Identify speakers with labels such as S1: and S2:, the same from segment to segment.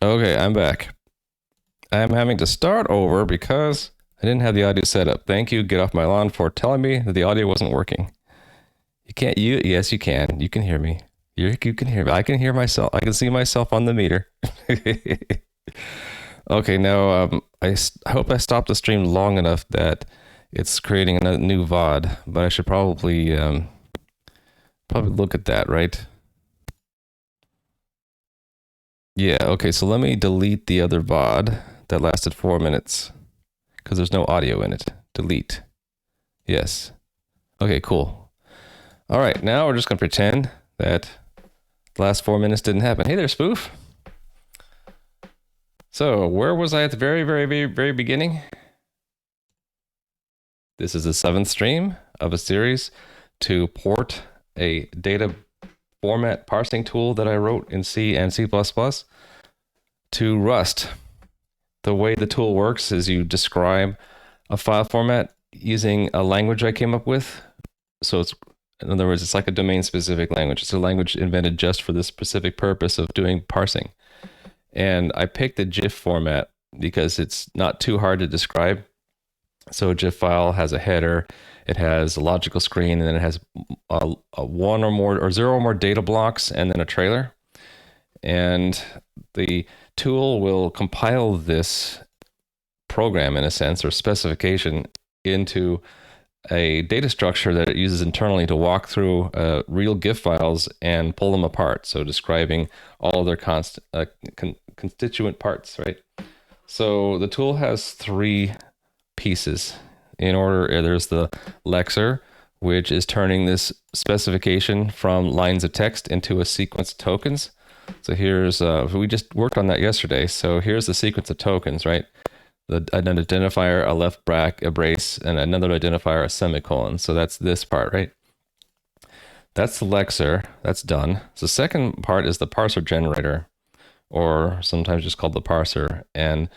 S1: Okay, I'm back. I'm having to start over because I didn't have the audio set up. Thank you, Get Off My Lawn, for telling me that the audio wasn't working. You can't, yes, you can. You can hear me. You can hear me. I can hear myself. I can see myself on the meter. Okay, now I hope I stopped the stream long enough that it's creating a new VOD, but I should probably look at that, right? Yeah, okay, so let me delete the other VOD that lasted 4 minutes because there's no audio in it. Delete. Yes. Okay, cool. All right, now we're just going to pretend that the last 4 minutes didn't happen. Hey there, Spoof. So, where was I at the very beginning? This is the 7th stream of a series to port a data format parsing tool that I wrote in C and C++ to Rust. The way the tool works is you describe a file format using a language I came up with. So it's, in other words, it's like a domain-specific language. It's a language invented just for the specific purpose of doing parsing. And I picked the GIF format because it's not too hard to describe. So a GIF file has a header, it has a logical screen, and then it has a one or more or zero or more data blocks, and then a trailer. And the tool will compile this program, in a sense, or specification, into a data structure that it uses internally to walk through real GIF files and pull them apart. So describing all their constituent parts, right? So the tool has 3 pieces in order. There's the lexer, which is turning this specification from lines of text into a sequence of tokens. So here's, we just worked on that yesterday. So here's the sequence of tokens, right? An identifier, a left a brace, and another identifier, a semicolon. So that's this part, right? That's the lexer. That's done. So the second part is the parser generator, or sometimes just called the parser. And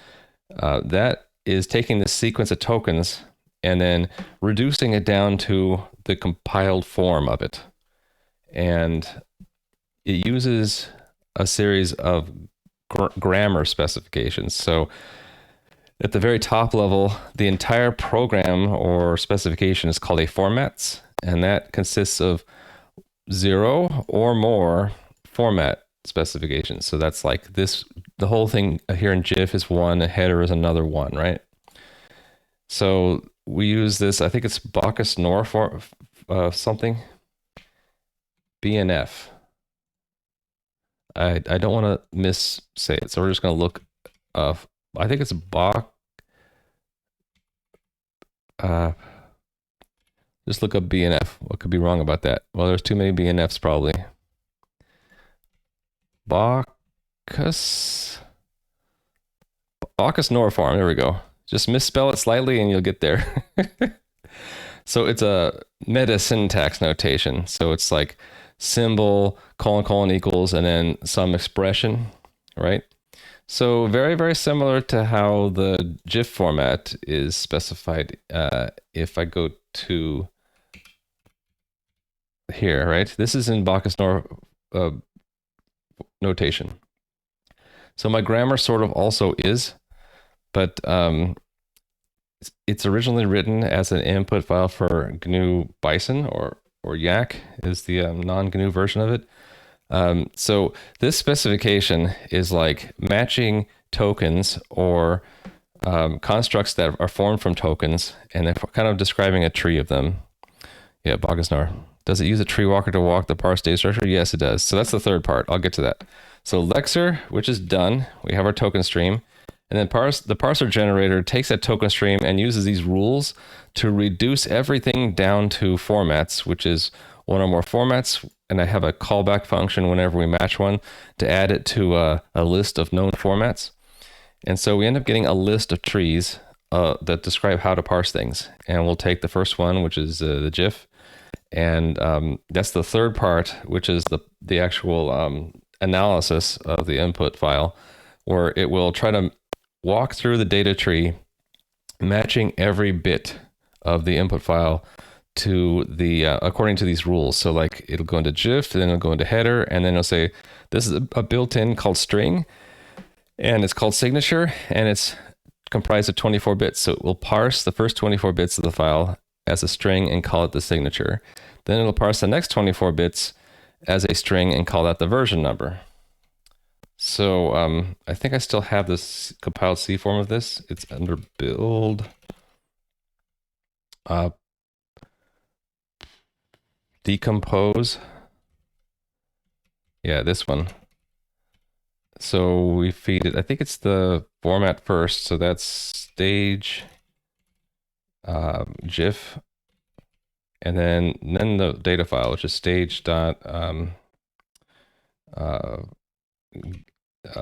S1: that is taking this sequence of tokens and then reducing it down to the compiled form of it. And it uses a series of grammar specifications. So at the very top level, the entire program or specification is called a formats, and that consists of 0 or more format specifications. So that's like this, the whole thing here in GIF is 1, a header is another 1, right? So we use this, I think it's Bacchus-Knorr for something, BNF. I don't want to missay it, so we're just going to look, I think it's just look up BNF. What could be wrong about that? Well, there's too many BNFs probably. Bacchus-Knorr form. There we go. Just misspell it slightly and you'll get there. So it's a meta syntax notation. So it's like symbol, colon, equals, and then some expression, right? So very similar to how the GIF format is specified. If I go to here, right? This is in Bacchus-Knorr notation. So my grammar sort of also is, but it's originally written as an input file for GNU Bison, or Yak is the non-GNU version of it. So this specification is like matching tokens or constructs that are formed from tokens, and they're kind of describing a tree of them. Yeah, Bacchus-Knorr. Does it use a tree walker to walk the parse data structure? Yes, it does. So that's the third part. I'll get to that. So lexer, which is done. We have our token stream. And then the parser generator takes that token stream and uses these rules to reduce everything down to formats, which is 1 or more formats. And I have a callback function whenever we match one to add it to a list of known formats. And so we end up getting a list of trees that describe how to parse things. And we'll take the first one, which is the GIF. And that's the third part, which is the actual analysis of the input file, where it will try to walk through the data tree, matching every bit of the input file to the according to these rules. So like it'll go into GIF, then it'll go into header, and then it'll say this is a built-in called string, And it's called signature, and it's comprised of 24 bits. So it will parse the first 24 bits of the file as a string and call it the signature. Then it'll parse the next 24 bits as a string and call that the version number. So I think I still have this compiled C form of this. It's under build. Decompose. Yeah, this one. So we feed it, I think it's the format first. So that's stage GIF, and then the data file, which is stage dot the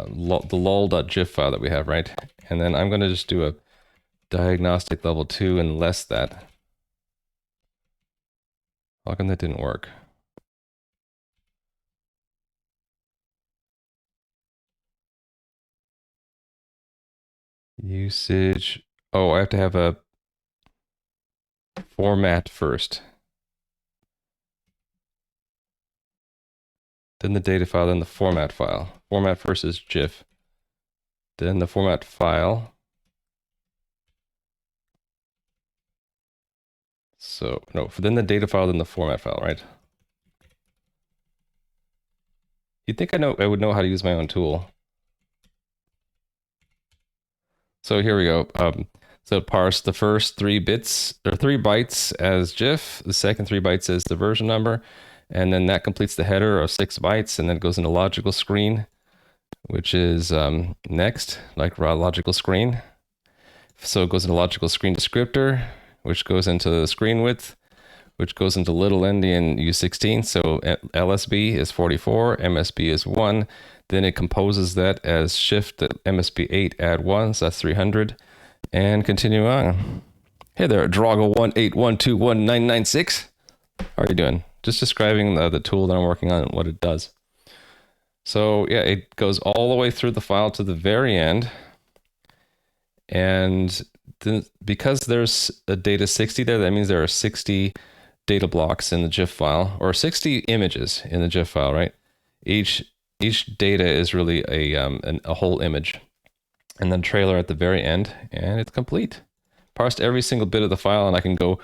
S1: lol.gif file that we have, right? And then I'm going to just do a diagnostic level 2 and less that. How come that didn't work? Usage. Oh, I have to have a format first. Then the data file, then the format file. Format first is GIF. Then the format file. So, no, then the data file, then the format file, right? You'd think I would know how to use my own tool. So here we go. So parse the first 3 bits or 3 bytes as GIF, the second 3 bytes as the version number, and then that completes the header of 6 bytes, and then it goes into logical screen, which is next, like raw logical screen. So it goes into logical screen descriptor, which goes into the screen width, which goes into little endian U16. So LSB is 44, MSB is 1. Then it composes that as shift MSB 8 add 1, so that's 300. And continue on. Hey there, Drago181219996. How are you doing? Just describing the tool that I'm working on and what it does. So yeah, it goes all the way through the file to the very end. And because there's a data 60 there, that means there are 60 data blocks in the GIF file, or 60 images in the GIF file, right? Each data is really a whole image. And then trailer at the very end, and it's complete. Parsed every single bit of the file, and I can go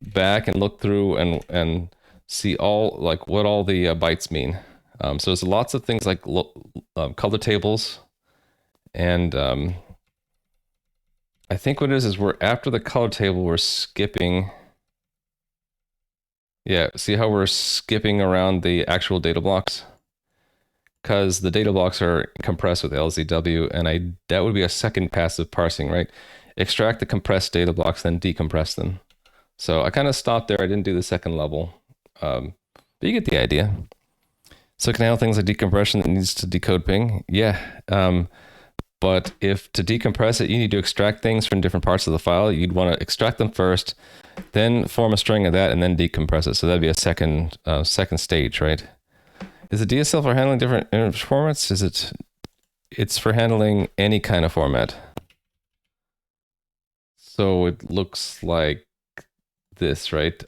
S1: back and look through and see all, like, what all the bytes mean. So there's lots of things like color tables, and I think what it is we're after the color table, we're skipping. Yeah, see how we're skipping around the actual data blocks? Because the data blocks are compressed with LZW, and that would be a second pass of parsing, right? Extract the compressed data blocks, then decompress them. So I kind of stopped there. I didn't do the second level, but you get the idea. So can I handle things like decompression that needs to decode ping? Yeah, but if to decompress it, you need to extract things from different parts of the file. You'd want to extract them first, then form a string of that, and then decompress it. So that'd be a second stage, right? Is the DSL for handling different image formats? It's for handling any kind of format. So it looks like this, right?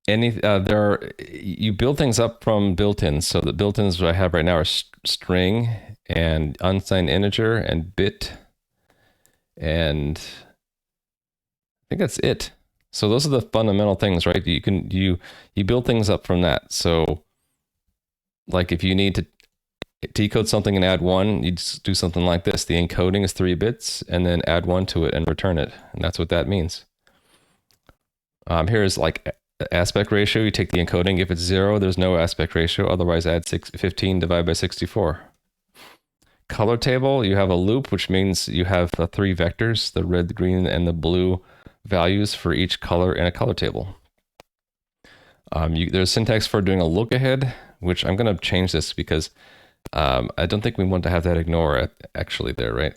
S1: You build things up from built-ins. So the built-ins I have right now are string and unsigned integer and bit, and I think that's it. So those are the fundamental things, right? You build things up from that. So like if you need to decode something and add 1, you just do something like this. The encoding is 3 bits, and then add 1 to it and return it. And that's what that means. Here's like aspect ratio. You take the encoding. If it's 0, there's no aspect ratio. Otherwise, add 15 divided by 64. Color table, you have a loop, which means you have 3 vectors, the red, the green, and the blue values for each color in a color table. There's syntax for doing a look ahead, which I'm going to change this because I don't think we want to have that ignore actually there, right?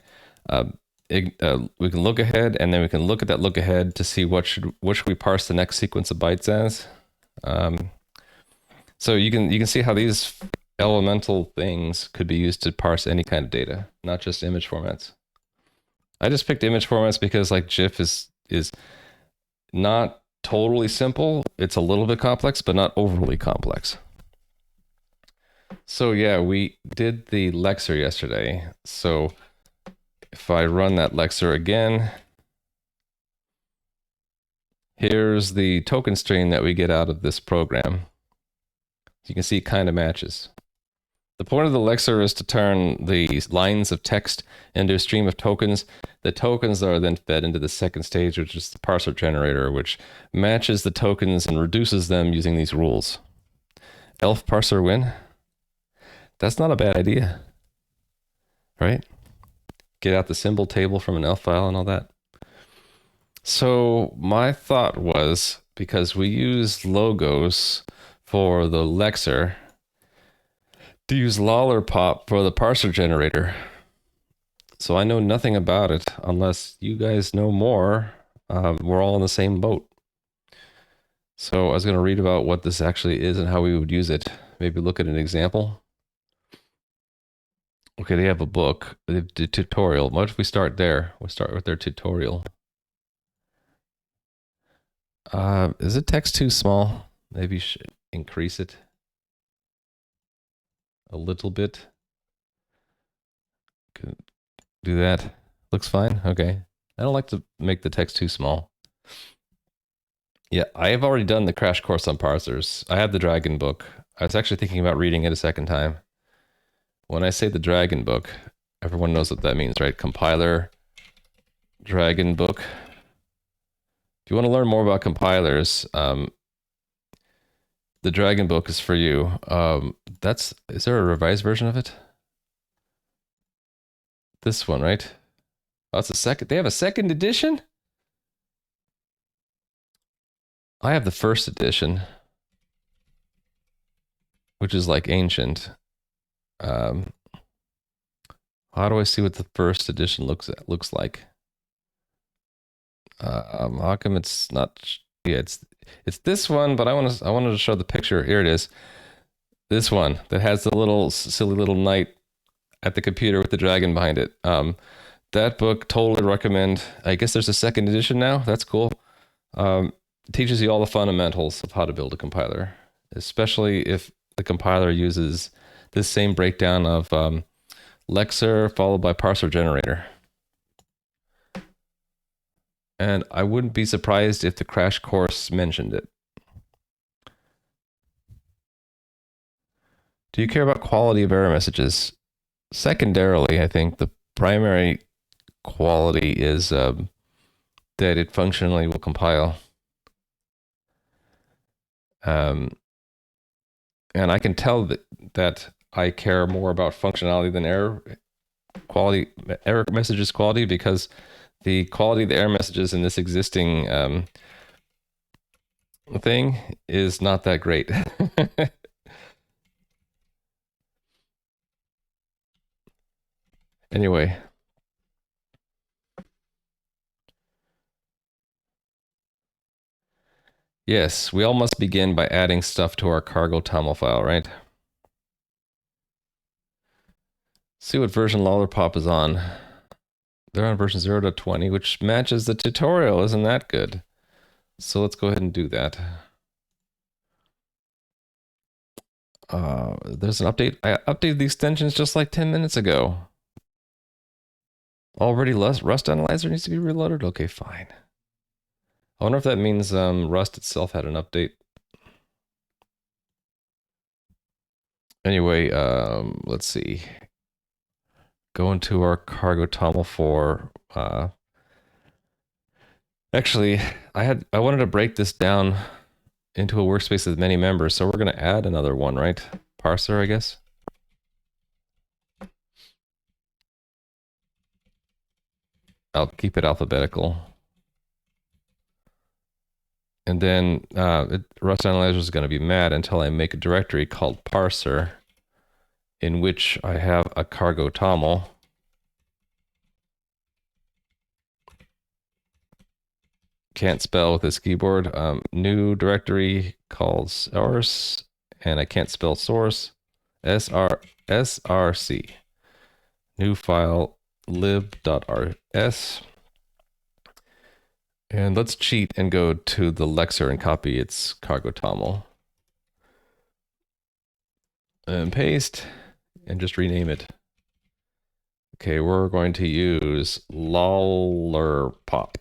S1: We can look ahead, and then we can look at that look ahead to see what should we parse the next sequence of bytes as. So you can see how these elemental things could be used to parse any kind of data, not just image formats. I just picked image formats because like GIF is not totally simple. It's a little bit complex, but not overly complex. So yeah, we did the Lexer yesterday. So if I run that Lexer again, here's the token string that we get out of this program. You can see it kind of matches. The point of the Lexer is to turn the lines of text into a stream of tokens. The tokens are then fed into the second stage, which is the parser generator, which matches the tokens and reduces them using these rules. Elf parser win. That's not a bad idea, right? Get out the symbol table from an elf file and all that. So my thought was, because we use logos for the Lexer, to use lollipop for the parser generator. So I know nothing about it unless you guys know more. We're all in the same boat. So I was going to read about what this actually is and how we would use it. Maybe look at an example. Okay, they have a book, the tutorial. What if we start there? We'll start with their tutorial. Is the text too small? Maybe you should increase it a little bit. Could do that. Looks fine. Okay. I don't like to make the text too small. Yeah, I have already done the crash course on parsers. I have the Dragon book. I was actually thinking about reading it a second time. When I say the Dragon book, everyone knows what that means, right? Compiler, Dragon book. If you want to learn more about compilers, the Dragon book is for you. Is there a revised version of it? This one, right? Oh, it's a second. They have a second edition? I have the first edition, which is like ancient. How do I see what the first edition looks like? How come it's not? Yeah, it's this one, but I wanted to show the picture. Here it is. This one that has the little silly little knight at the computer with the dragon behind it. That book, totally recommend. I guess there's a second edition now. That's cool. Teaches you all the fundamentals of how to build a compiler, especially if the compiler uses this same breakdown of Lexer followed by parser generator. And I wouldn't be surprised if the crash course mentioned it. Do you care about quality of error messages? Secondarily, I think the primary quality is that it functionally will compile. And I can tell that I care more about functionality than error messages quality, because the quality of the error messages in this existing thing is not that great. Anyway. Yes, we all must begin by adding stuff to our cargo toml file, right? See what version lollipop is on. They're on version 0.20, which matches the tutorial. Isn't that good? So let's go ahead and do that. There's an update. I updated the extensions just like 10 minutes ago. Already Rust Analyzer needs to be reloaded? Okay, fine. I wonder if that means Rust itself had an update. Anyway, let's see. Go into our cargo toml 4. Actually, I wanted to break this down into a workspace with many members, so we're going to add another one, right? Parser, I guess. I'll keep it alphabetical. And then Rust Analyzer is going to be mad until I make a directory called parser, in which I have a cargo toml. Can't spell with this keyboard. New directory called source, and I can't spell source. src. New file lib.rs. And let's cheat and go to the Lexer and copy its cargo toml. and paste, and just rename it. Okay, we're going to use lollerpop,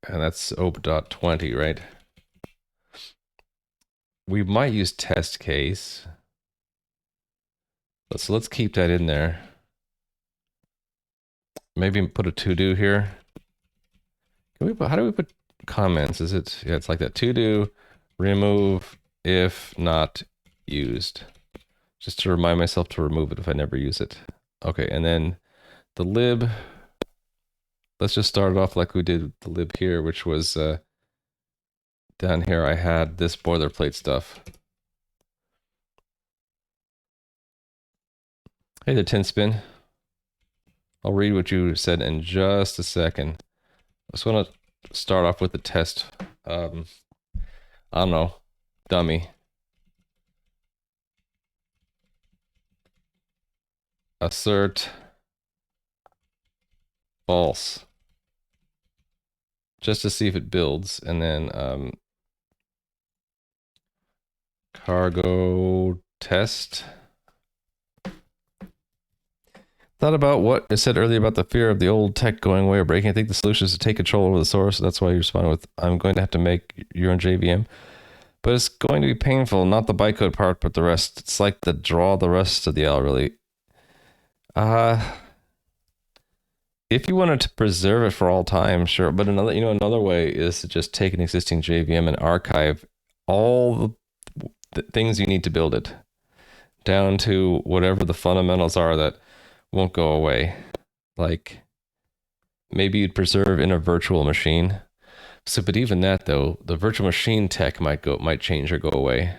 S1: and that's op.20, right? We might use test case. So let's keep that in there. Maybe put a to-do here. Can we put, how do we put comments? Is it, yeah, it's like that. To-do, remove if not used. Just to remind myself to remove it if I never use it. Okay, and then the lib, let's just start it off like we did the lib here, which was down here I had this boilerplate stuff. Hey there, Tin Spin. I'll read what you said in just a second. I just want to start off with the test. I don't know, dummy. Assert false. Just to see if it builds, and then cargo test. Thought about what I said earlier about the fear of the old tech going away or breaking. I think the solution is to take control over the source. That's why you responded with, I'm going to have to make your own JVM. But it's going to be painful, not the bytecode part, but the rest. It's like the draw the rest of the L, really. If you wanted to preserve it for all time, sure. But another way is to just take an existing JVM and archive all the things you need to build it down to whatever the fundamentals are that won't go away. Like maybe you'd preserve in a virtual machine. So, but even that though, the virtual machine tech might change or go away.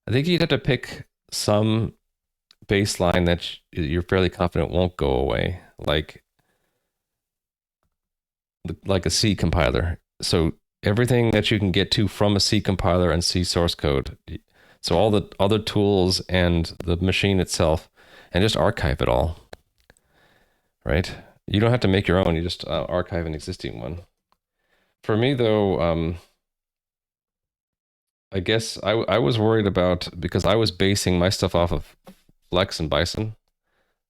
S1: I think you'd have to pick some baseline that you're fairly confident won't go away, like a C compiler. So everything that you can get to from a C compiler and C source code. So all the other tools and the machine itself, and just archive it all. Right? You don't have to make your own. You just archive an existing one. For me, though, I guess I was worried about, because I was basing my stuff off of Flex and Bison.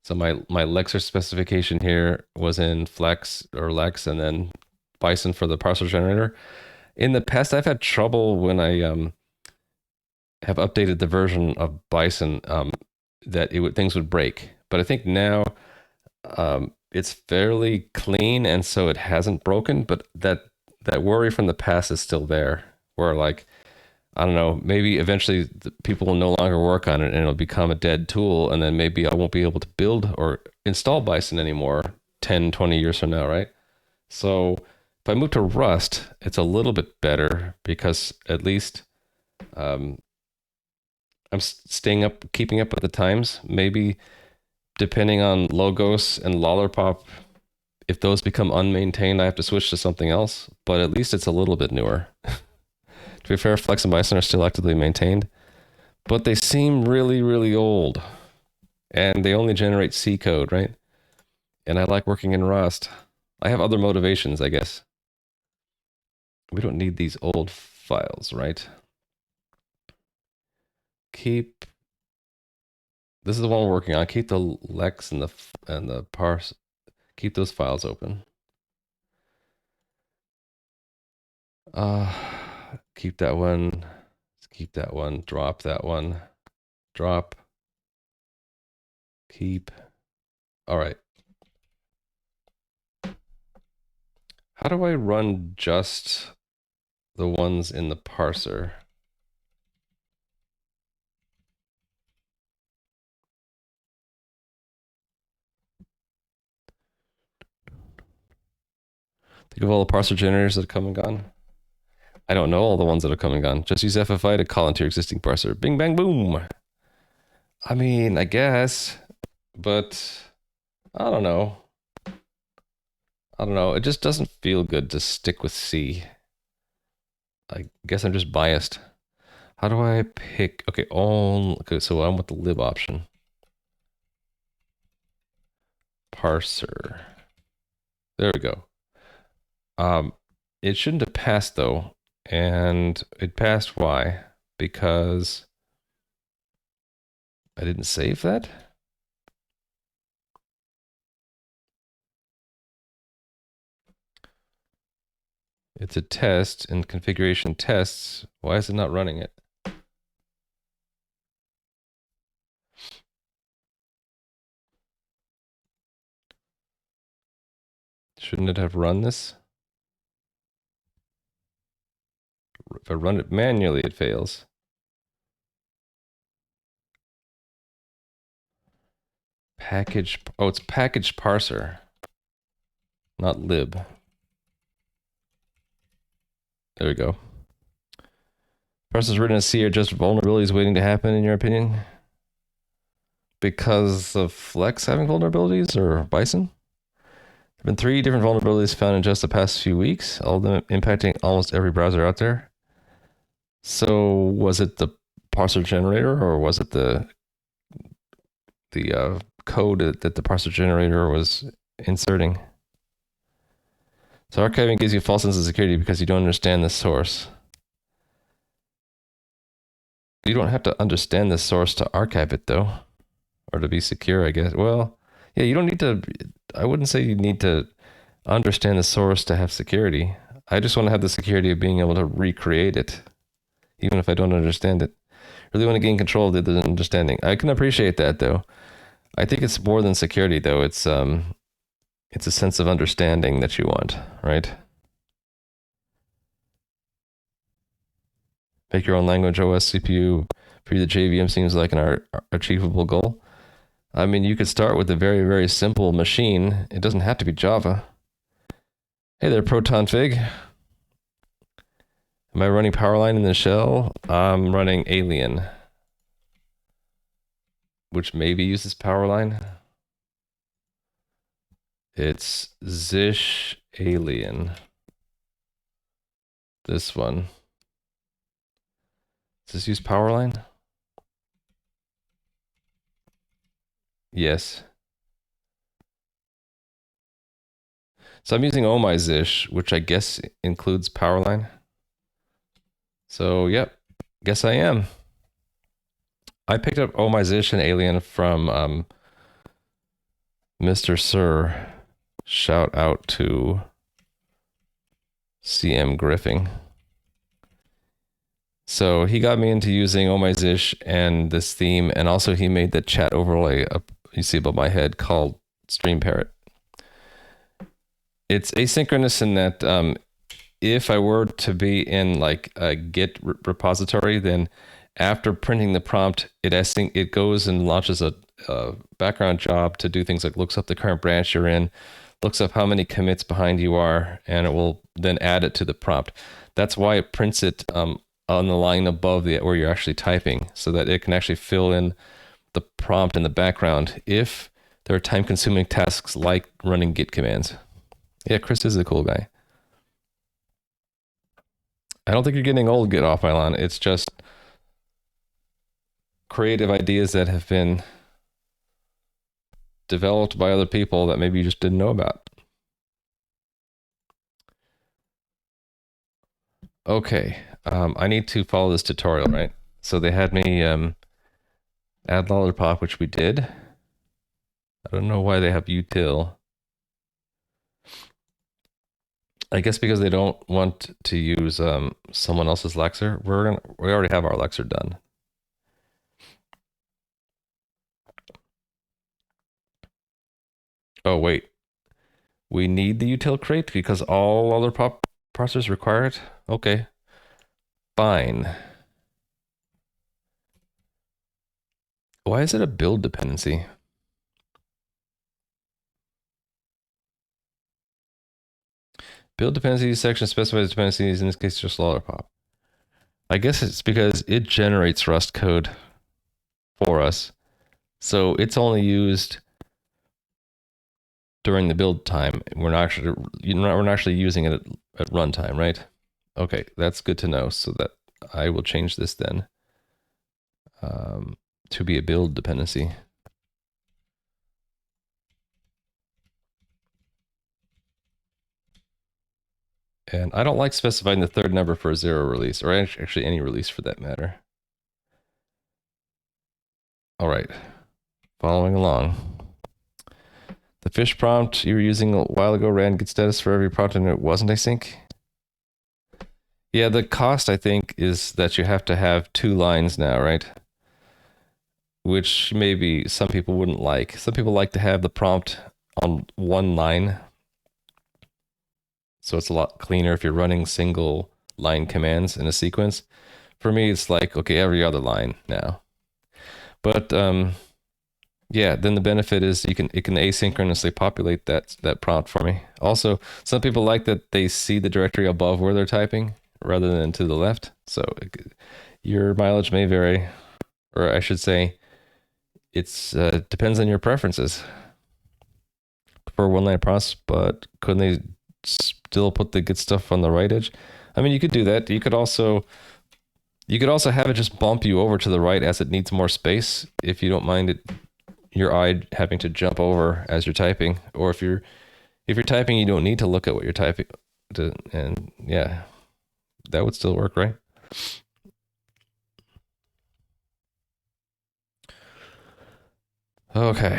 S1: So my Lexer specification here was in Flex or Lex, and then Bison for the parser generator. In the past, I've had trouble when I have updated the version of Bison that things would break. But I think now it's fairly clean, and so it hasn't broken. But that worry from the past is still there, where like, I don't know, maybe eventually people will no longer work on it and it'll become a dead tool, and then maybe I won't be able to build or install Bison anymore 10, 20 years from now, right? So if I move to Rust, it's a little bit better because at least I'm keeping up with the times. Maybe depending on Logos and Lollerpop, if those become unmaintained, I have to switch to something else, but at least it's a little bit newer. To be fair, Flex and Bison are still actively maintained, but they seem really, really old, and they only generate C code, right? And I like working in Rust. I have other motivations, I guess. We don't need these old files, right? Keep. This is the one we're working on. Keep the Lex and the parse. Keep those files open. Keep that one. Keep that one. Drop that one. Drop. Keep. All right. How do I run just the ones in the parser? Think of all the parser generators that have come and gone. I don't know all the ones that have come and gone. Just use FFI to call into your existing parser. Bing, bang, boom. I mean, I guess, but I don't know. I don't know. It just doesn't feel good to stick with C. I guess I'm just biased. How do I pick? Okay, okay, so I'm with the lib option. Parser. There we go. It shouldn't have passed though, and it passed. Why? Because I didn't save that? It's a test and configuration tests. Why is it not running it? Shouldn't it have run this? If I run it manually, it fails. Package, oh, it's package parser, not lib. There we go. Parsers written in C are just vulnerabilities waiting to happen, in your opinion? Because of Flex having vulnerabilities, or Bison? There have been 3 different vulnerabilities found in just the past few weeks, all of them impacting almost every browser out there. So was it the parser generator, or was it the code that the parser generator was inserting? So archiving gives you a false sense of security because you don't understand the source. You don't have to understand the source to archive it, though, or to be secure, I guess. Well, yeah, you don't need to. I wouldn't say you need to understand the source to have security. I just want to have the security of being able to recreate it, even if I don't understand it. Really want to gain control of the understanding. I can appreciate that, though. I think it's more than security, though. It's a sense of understanding that you want, right? Make your own language OS CPU for the JVM seems like an achievable goal. I mean, you could start with a very, very simple machine. It doesn't have to be Java. Hey there, Proton Fig. Am I running Powerline in the shell? I'm running Alien, which maybe uses Powerline. It's Zish Alien. This one. Does this use Powerline? Yes. So I'm using Zish, which I guess includes Powerline. So, yep, guess I am. I picked up Zish and Alien from Mr. Sir. Shout out to CM Griffing. So he got me into using Zish and this theme, and also he made the chat overlay up you see above my head called Stream Parrot. It's asynchronous in that if I were to be in like a Git repository, then after printing the prompt, it goes and launches a background job to do things like looks up the current branch you're in, looks up how many commits behind you are, and it will then add it to the prompt. That's why it prints it on the line above where you're actually typing, so that it can actually fill in the prompt in the background if there are time-consuming tasks like running Git commands. Yeah, Chris is a cool guy. I don't think you're getting old, get off my lawn. It's just creative ideas that have been developed by other people that maybe you just didn't know about. Okay, I need to follow this tutorial, right? So they had me add lollipop, which we did. I don't know why they have util. I guess because they don't want to use someone else's lexer. We already have our lexer done. Oh wait, we need the util crate because all other parsers require it. Okay, fine. Why is it a build dependency? Build dependencies section specifies dependencies, in this case just lollipop. I guess it's because it generates Rust code for us. So it's only used during the build time. We're not actually using it at runtime, right? Okay, that's good to know. So that I will change this then to be a build dependency. And I don't like specifying the third number for a 0 release, or actually any release for that matter. All right, following along. The fish prompt you were using a while ago ran get status for every prompt and it wasn't async. Yeah, the cost I think is that you have to have 2 lines now, right? Which maybe some people wouldn't like. Some people like to have the prompt on 1 line. So it's a lot cleaner if you're running single line commands in a sequence. For me, it's like, okay, every other line now. But yeah, then the benefit is it can asynchronously populate that prompt for me. Also, some people like that they see the directory above where they're typing rather than to the left. So your mileage may vary, or I should say, it's depends on your preferences for 1-line prompts. But couldn't they still put the good stuff on the right edge? I mean, you could do that. You could also have it just bump you over to the right as it needs more space if you don't mind it your eye having to jump over as you're typing, or if you're typing you don't need to look at what you're typing and yeah, that would still work, right? Okay.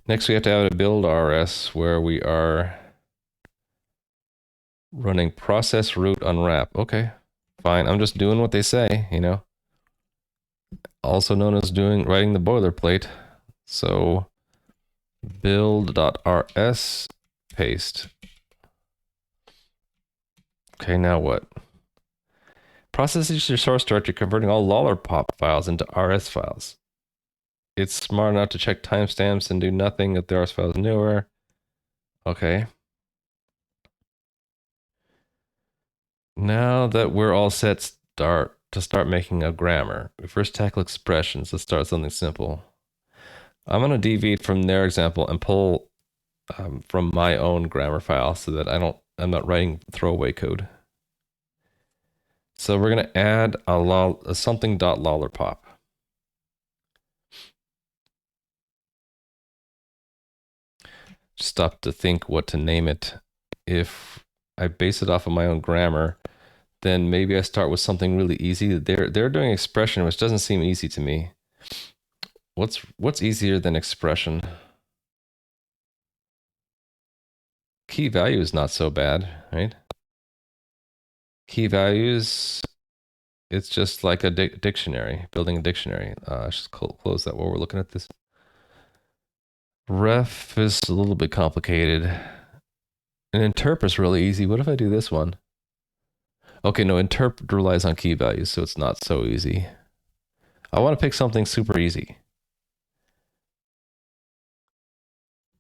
S1: Next we have to have a build RS where we are running process root unwrap. Okay, fine. I'm just doing what they say, you know. Also known as writing the boilerplate. So build.rs paste. Okay, now what? Processes your source directory, converting all lollipop files into RS files. It's smart enough to check timestamps and do nothing if the RS file is newer. Okay. Now that we're all set to start making a grammar, we first tackle expressions. Let's start something simple. I'm going to deviate from their example and pull from my own grammar file so that I'm not writing throwaway code. So we're going to add a something.lollipop. Stop to think what to name it. If I base it off of my own grammar, then maybe I start with something really easy. They're doing expression, which doesn't seem easy to me. What's easier than expression? Key value is not so bad, right? Key values, it's just like a dictionary, building a dictionary. I should close that while we're looking at this. Ref is a little bit complicated. And interp is really easy. What if I do this one? Okay, no, interp relies on key values, so it's not so easy. I want to pick something super easy.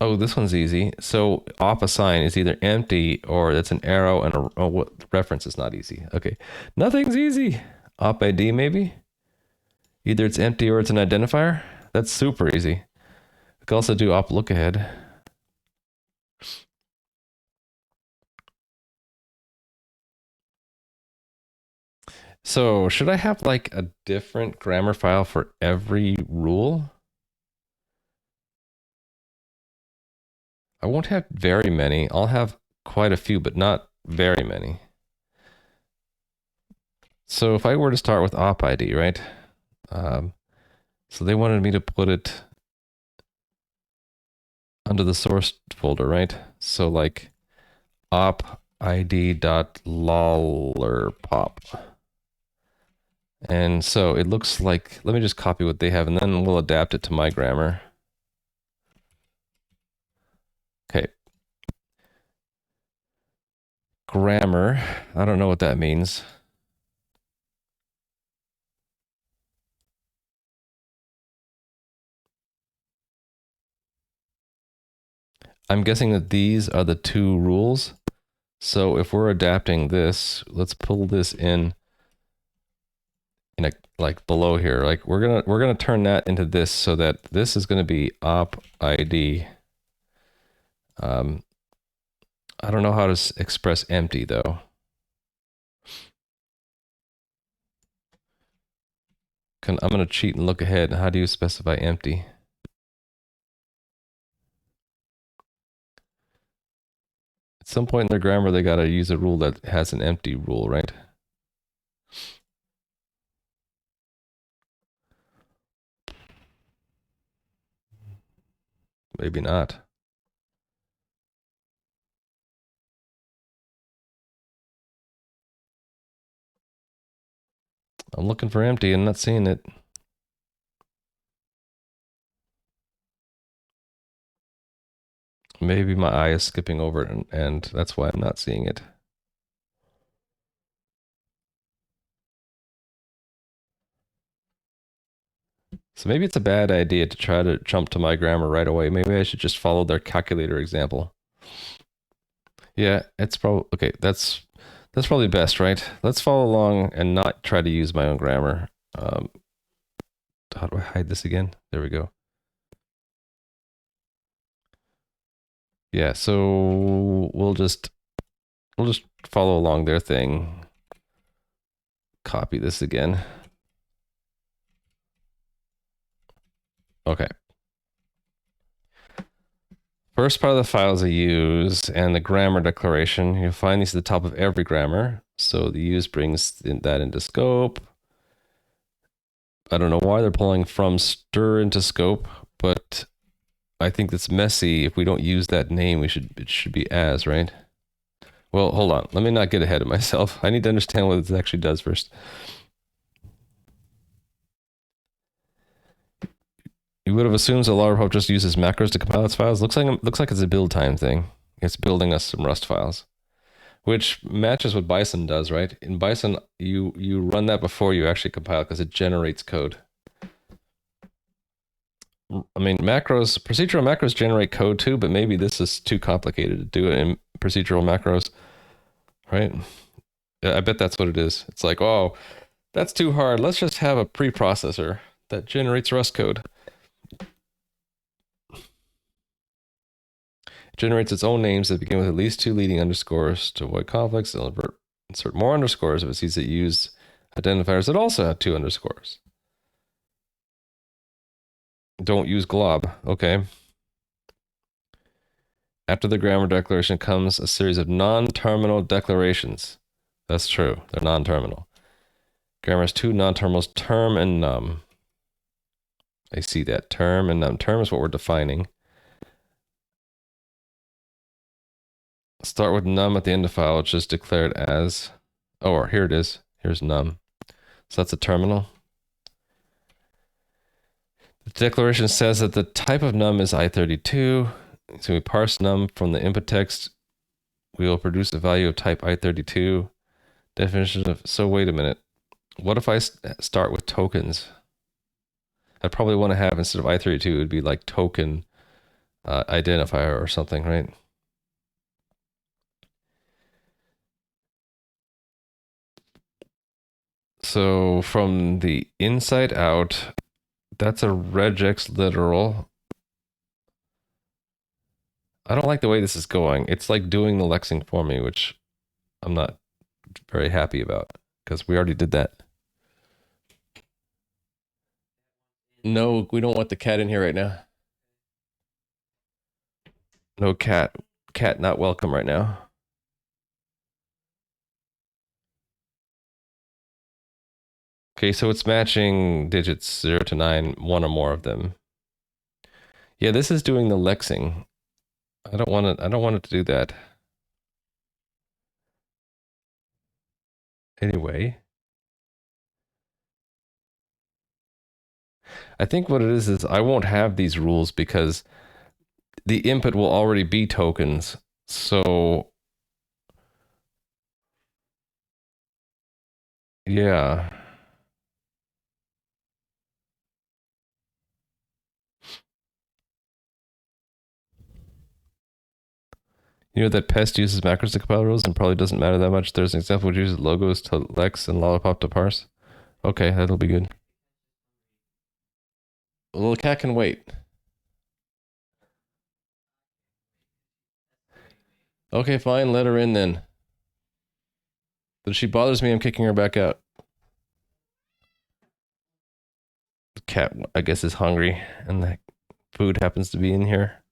S1: Oh, this one's easy. So op assign is either empty or that's an arrow and what reference is not easy. Okay, nothing's easy. Op ID maybe? Either it's empty or it's an identifier. That's super easy. We can also do op look ahead. So should I have like a different grammar file for every rule? I won't have very many. I'll have quite a few, but not very many. So if I were to start with op ID, right? So they wanted me to put it under the source folder, right? So like op id.lollerpop. And so it looks like, let me just copy what they have and then we'll adapt it to my grammar. Okay. Grammar, I don't know what that means. I'm guessing that these are the 2 rules. So if we're adapting this, let's pull this in a, like below here. Like we're gonna turn that into this so that this is gonna be op ID. I don't know how to express empty though. I'm gonna cheat and look ahead. How do you specify empty? At some point in their grammar, they gotta use a rule that has an empty rule, right? Maybe not. I'm looking for empty and not seeing it. Maybe my eye is skipping over it, and that's why I'm not seeing it. So maybe it's a bad idea to try to jump to my grammar right away. Maybe I should just follow their calculator example. Yeah, it's probably okay. That's probably best, right? Let's follow along and not try to use my own grammar. How do I hide this again? There we go. Yeah, so we'll just follow along their thing. Copy this again. Okay. First part of the files I use and the grammar declaration. You'll find these at the top of every grammar. So the use brings that into scope. I don't know why they're pulling from stir into scope, but I think that's messy. If we don't use that name, it should be as, right? Well, hold on. Let me not get ahead of myself. I need to understand what this actually does first. You would have assumed that Laravel just uses macros to compile its files. Looks like it's a build time thing. It's building us some Rust files, which matches what Bison does, right? In Bison, you run that before you actually compile because it generates code. I mean, procedural macros generate code too, but maybe this is too complicated to do it in procedural macros, right? I bet that's what it is. It's like, oh, that's too hard. Let's just have a preprocessor that generates Rust code. It generates its own names that begin with at least 2 leading underscores to avoid conflicts. It'll insert more underscores if it sees that you use identifiers that also have 2 underscores. Don't use glob. Okay. After the grammar declaration comes a series of non-terminal declarations. That's true. They're non-terminal. Grammar has 2 non-terminals, term and num. I see that. Term and num. Term is what we're defining. Start with num at the end of file, which is declared as... Oh, here it is. Here's num. So that's a terminal. The declaration says that the type of num is i32. So we parse num from the input text. We will produce a value of type i32. Definition of... So wait a minute. What if I start with tokens? I'd probably want to have, instead of i32, it would be like token identifier or something, right? So from the inside out, that's a regex literal. I don't like the way this is going. It's like doing the lexing for me, which I'm not very happy about because we already did that. No, we don't want the cat in here right now. No cat. Cat not welcome right now. Okay, so it's matching digits 0 to 9, one or more of them. Yeah, this is doing the lexing. I don't want it to do that. Anyway. I think what it is I won't have these rules because the input will already be tokens. So yeah. You know that pest uses macros to compile rules and probably doesn't matter that much. There's an example which uses logos to lex and lollipop to parse. Okay, that'll be good. The little cat can wait. Okay, fine, let her in then. But if she bothers me, I'm kicking her back out. The cat, I guess, is hungry, and the food happens to be in here.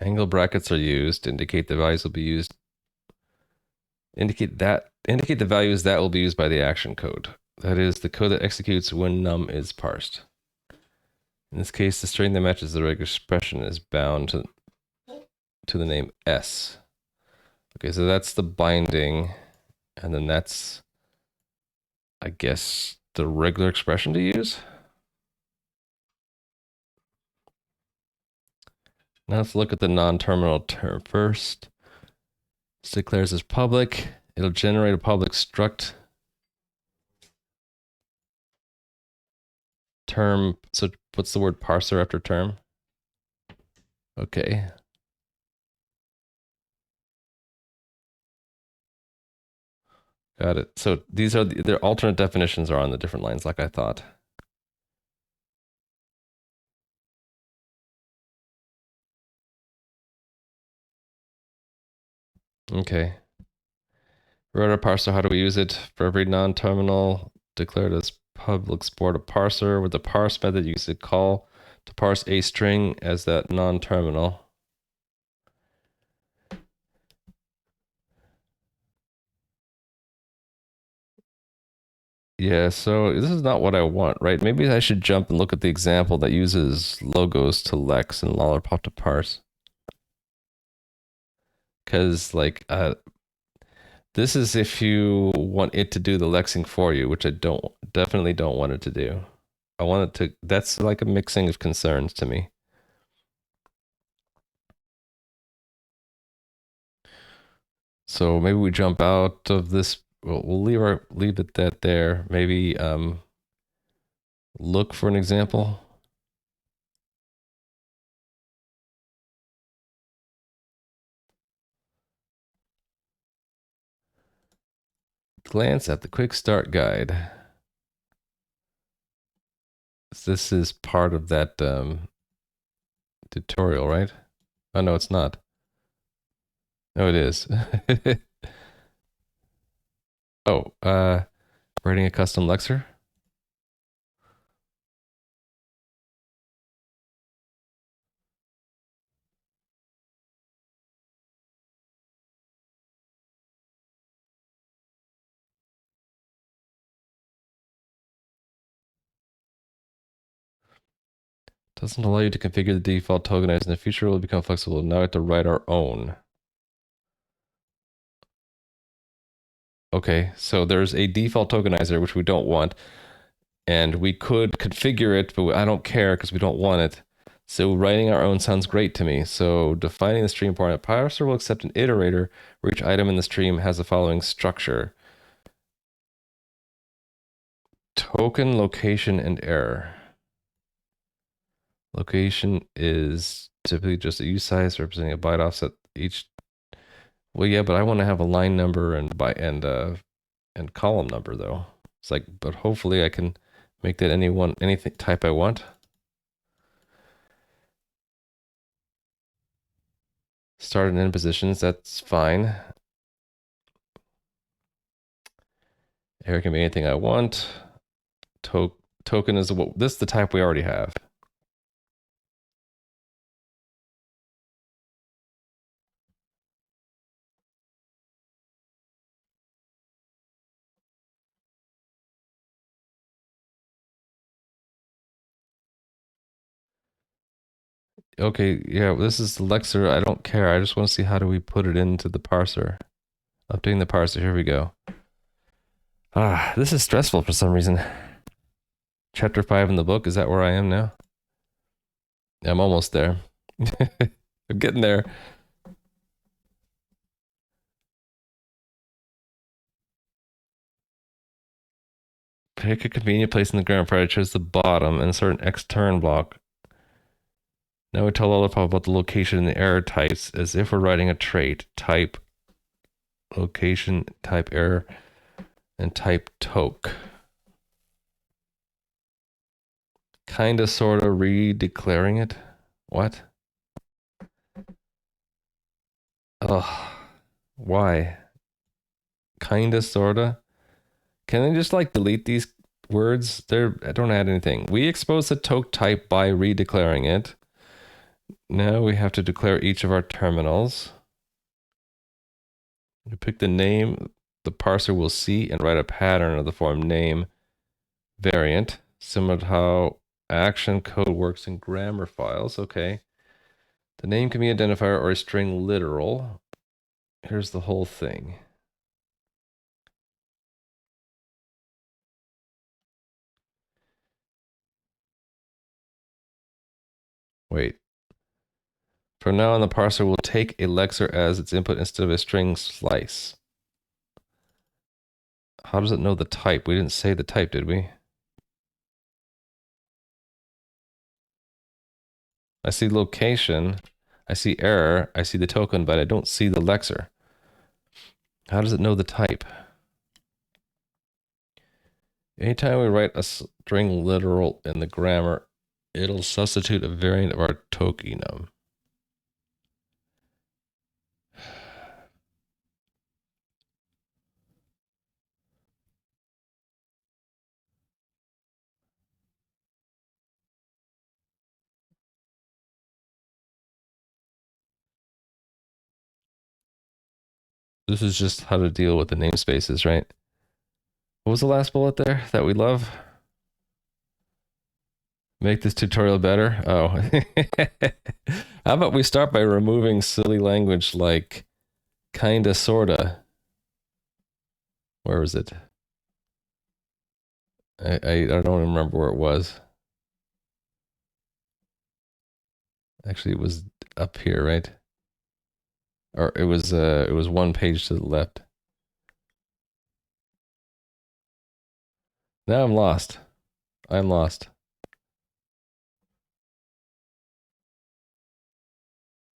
S1: Angle brackets are used to indicate the values will be used. Indicate the values that will be used by the action code. That is the code that executes when num is parsed. In this case, the string that matches the regular expression is bound to the name S. Okay, so that's the binding, and then that's, I guess, the regular expression to use. Now let's look at the non-terminal term first. This declares as public. It'll generate a public struct term. So what's the word parser after term? Okay. Got it. So these are their alternate definitions are on the different lines, like I thought. Okay. Wrote a parser. How do we use it? For every non-terminal declared as public, export a parser. With the parse method, use a call to parse a string as that non-terminal. Yeah, so this is not what I want, right? Maybe I should jump and look at the example that uses logos to lex and lollipop to parse. Because, like, this is if you want it to do the lexing for you, which I definitely don't want it to do. I want it to, that's like a mixing of concerns to me. So maybe we jump out of this. We'll leave it that there. Maybe look for an example. Glance at the quick start guide. This is part of that tutorial, right? Oh no, it's not. No, it is. Oh, writing a custom lexer. Doesn't allow you to configure the default tokenizer. In the future, it will become flexible. Now we have to write our own. Okay, so there's a default tokenizer, which we don't want. And we could configure it, but I don't care because we don't want it. So writing our own sounds great to me. So defining the stream format, parser will accept an iterator where each item in the stream has the following structure. Token, location, and error. Location is typically just a use size representing a byte offset each. Well, yeah, but I want to have a line number and column number though. It's like, but hopefully I can make that anything type I want. Start and end positions, that's fine. Here can be anything I want. Token is this is the type we already have. Okay, yeah, this is the lexer. I don't care. I just want to see how do we put it into the parser. Updating the parser. Here we go. Ah, this is stressful for some reason. Chapter 5 in the book. Is that where I am now? I'm almost there. I'm getting there. Pick a convenient place in the ground prior to choose the bottom and insert an X turn block. Now we tell lollipop about the location and the error types as if we're writing a trait. Type location, type error, and type toke. Kinda sorta redeclaring it. What? Ugh. Why? Kinda sorta. Can I just like delete these words? I don't add anything. We expose the toke type by redeclaring it. Now we have to declare each of our terminals. We pick the name the parser will see and write a pattern of the form name variant, similar to how action code works in grammar files. Okay. The name can be identifier or a string literal. Here's the whole thing. Wait. From now on, the parser will take a lexer as its input instead of a string slice. How does it know the type? We didn't say the type, did we? I see location, I see error, I see the token, but I don't see the lexer. How does it know the type? Anytime we write a string literal in the grammar, it'll substitute a variant of our tokenum. This is just how to deal with the namespaces, right? What was the last bullet there that we love? Make this tutorial better? Oh. How about we start by removing silly language like kinda, sorta. Where was it? I don't remember where it was. Actually, it was up here, right? Or it was one page to the left. Now I'm lost. I'm lost.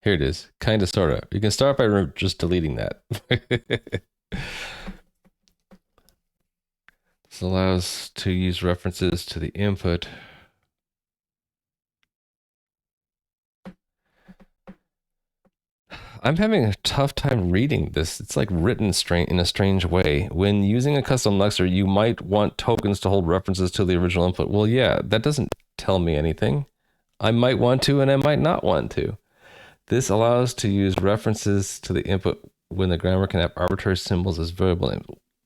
S1: Here it is. Kinda, sorta. You can start by just deleting that. This allows to use references to the input. I'm having a tough time reading this. It's like written in a strange way. When using a custom lexer, you might want tokens to hold references to the original input. Well, yeah, that doesn't tell me anything. I might want to and I might not want to. This allows to use references to the input when the grammar can have arbitrary symbols as variable names.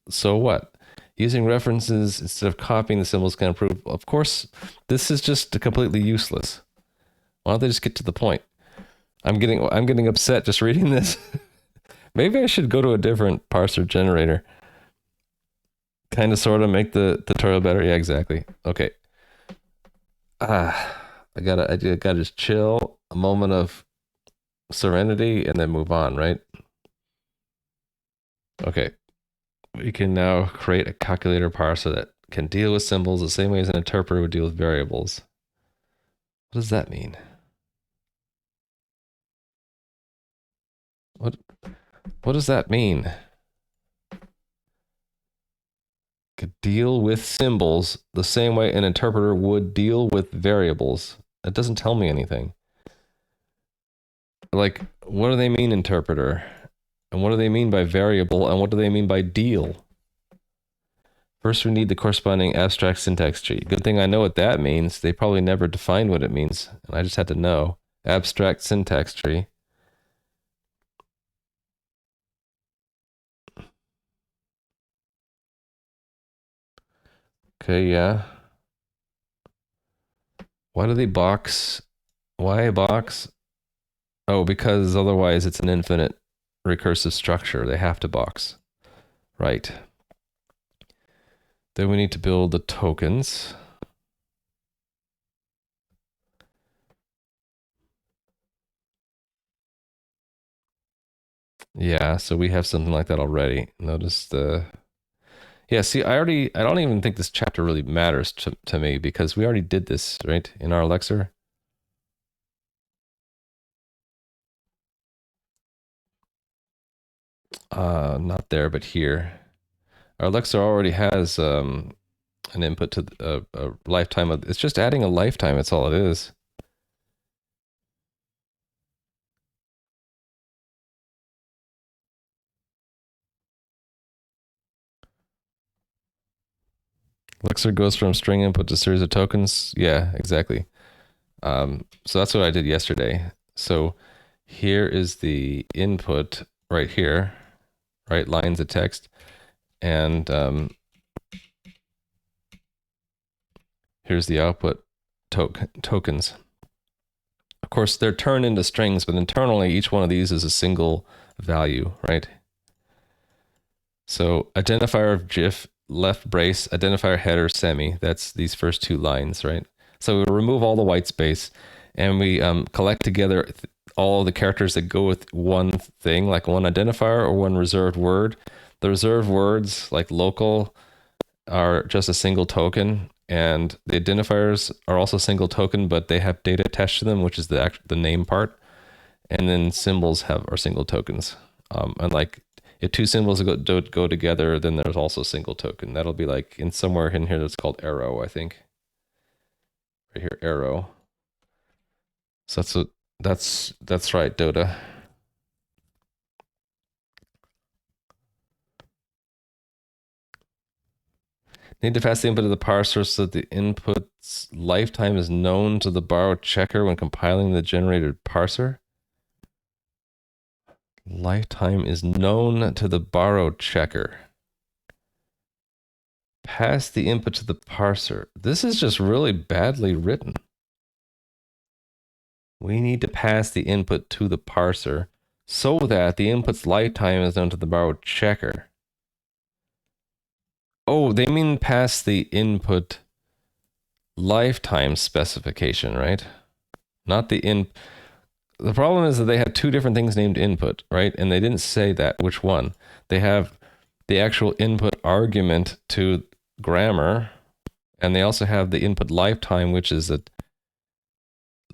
S1: So what? Using references instead of copying the symbols can improve. Of course, this is just completely useless. Why don't they just get to the point? I'm getting upset just reading this. Maybe I should go to a different parser generator. Kind of sort of make the tutorial better. Yeah, exactly. Okay. I gotta just chill, a moment of serenity, and then move on, right? Okay. We can now create a calculator parser that can deal with symbols the same way as an interpreter would deal with variables. What does that mean? What does that mean? Could deal with symbols the same way an interpreter would deal with variables. It doesn't tell me anything. Like, what do they mean interpreter? And what do they mean by variable? And what do they mean by deal? First, we need the corresponding abstract syntax tree. Good thing I know what that means. They probably never defined what it means. And I just had to know. Abstract syntax tree. Okay, yeah. Why do they box? Why a box? Oh, because otherwise it's an infinite recursive structure. They have to box. Right. Then we need to build the tokens. Yeah, so we have something like that already. Notice the... Yeah, see, I don't even think this chapter really matters to me because we already did this, right, in our lexer. Not there, but here. Our lexer already has an input to a lifetime of... It's just adding a lifetime, that's all it is. Lexer goes from string input to series of tokens. Yeah, exactly. So that's what I did yesterday. So here is the input right here, right? Lines of text. And here's the output tokens. Of course, they're turned into strings, but internally, each one of these is a single value, right? So identifier of GIF, left brace, identifier header, semi. That's these first two lines, right? So we remove all the white space, and we collect together all the characters that go with one thing, like one identifier or one reserved word. The reserved words, like local, are just a single token, and the identifiers are also single token, but they have data attached to them, which is the name part. And then symbols are single tokens. And like if two symbols go together, then there's also a single token. That'll be like in somewhere in here that's called arrow, I think. Right here, arrow. So that's right, Dota. Need to pass the input to the parser so that the input's lifetime is known to the borrowed checker when compiling the generated parser. Lifetime is known to the borrowed checker. Pass the input to the parser. This is just really badly written. We need to pass the input to the parser so that the input's lifetime is known to the borrowed checker. Oh, they mean pass the input lifetime specification, right? Not the The problem is that they have two different things named input, right? And they didn't say that which one. They have the actual input argument to grammar, and they also have the input lifetime, which is a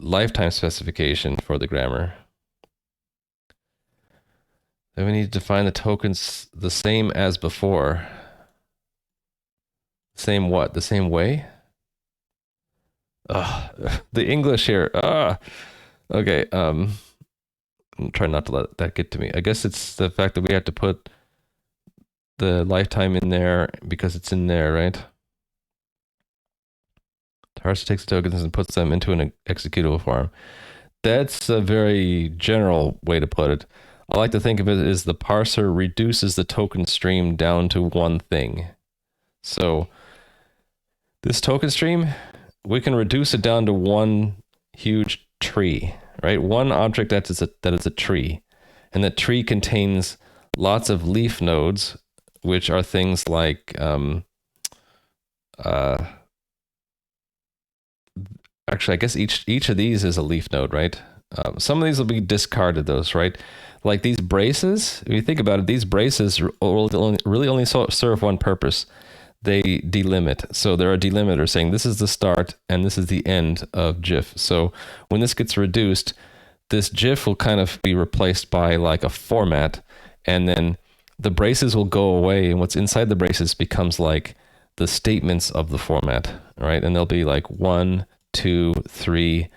S1: lifetime specification for the grammar. Then we need to define the tokens the same as before. Same what? The same way? Ugh, the English here. Okay, I'm trying not to let that get to me. I guess it's the fact that we have to put the lifetime in there because it's in there, right? Parser takes the tokens and puts them into an executable form. That's a very general way to put it. I like to think of it as the parser reduces the token stream down to one thing. So this token stream, we can reduce it down to one huge tree, right? One object that is a tree. And that tree contains lots of leaf nodes, which are things like actually, I guess each of these is a leaf node, right? Some of these will be discarded, those, right? Like these braces, if you think about it, these braces really only serve one purpose. They delimit. So they're a delimiter saying this is the start and this is the end of GIF. So when this gets reduced, this GIF will kind of be replaced by like a format, and then the braces will go away, and what's inside the braces becomes like the statements of the format, right? And they'll be like 1, 2, 3,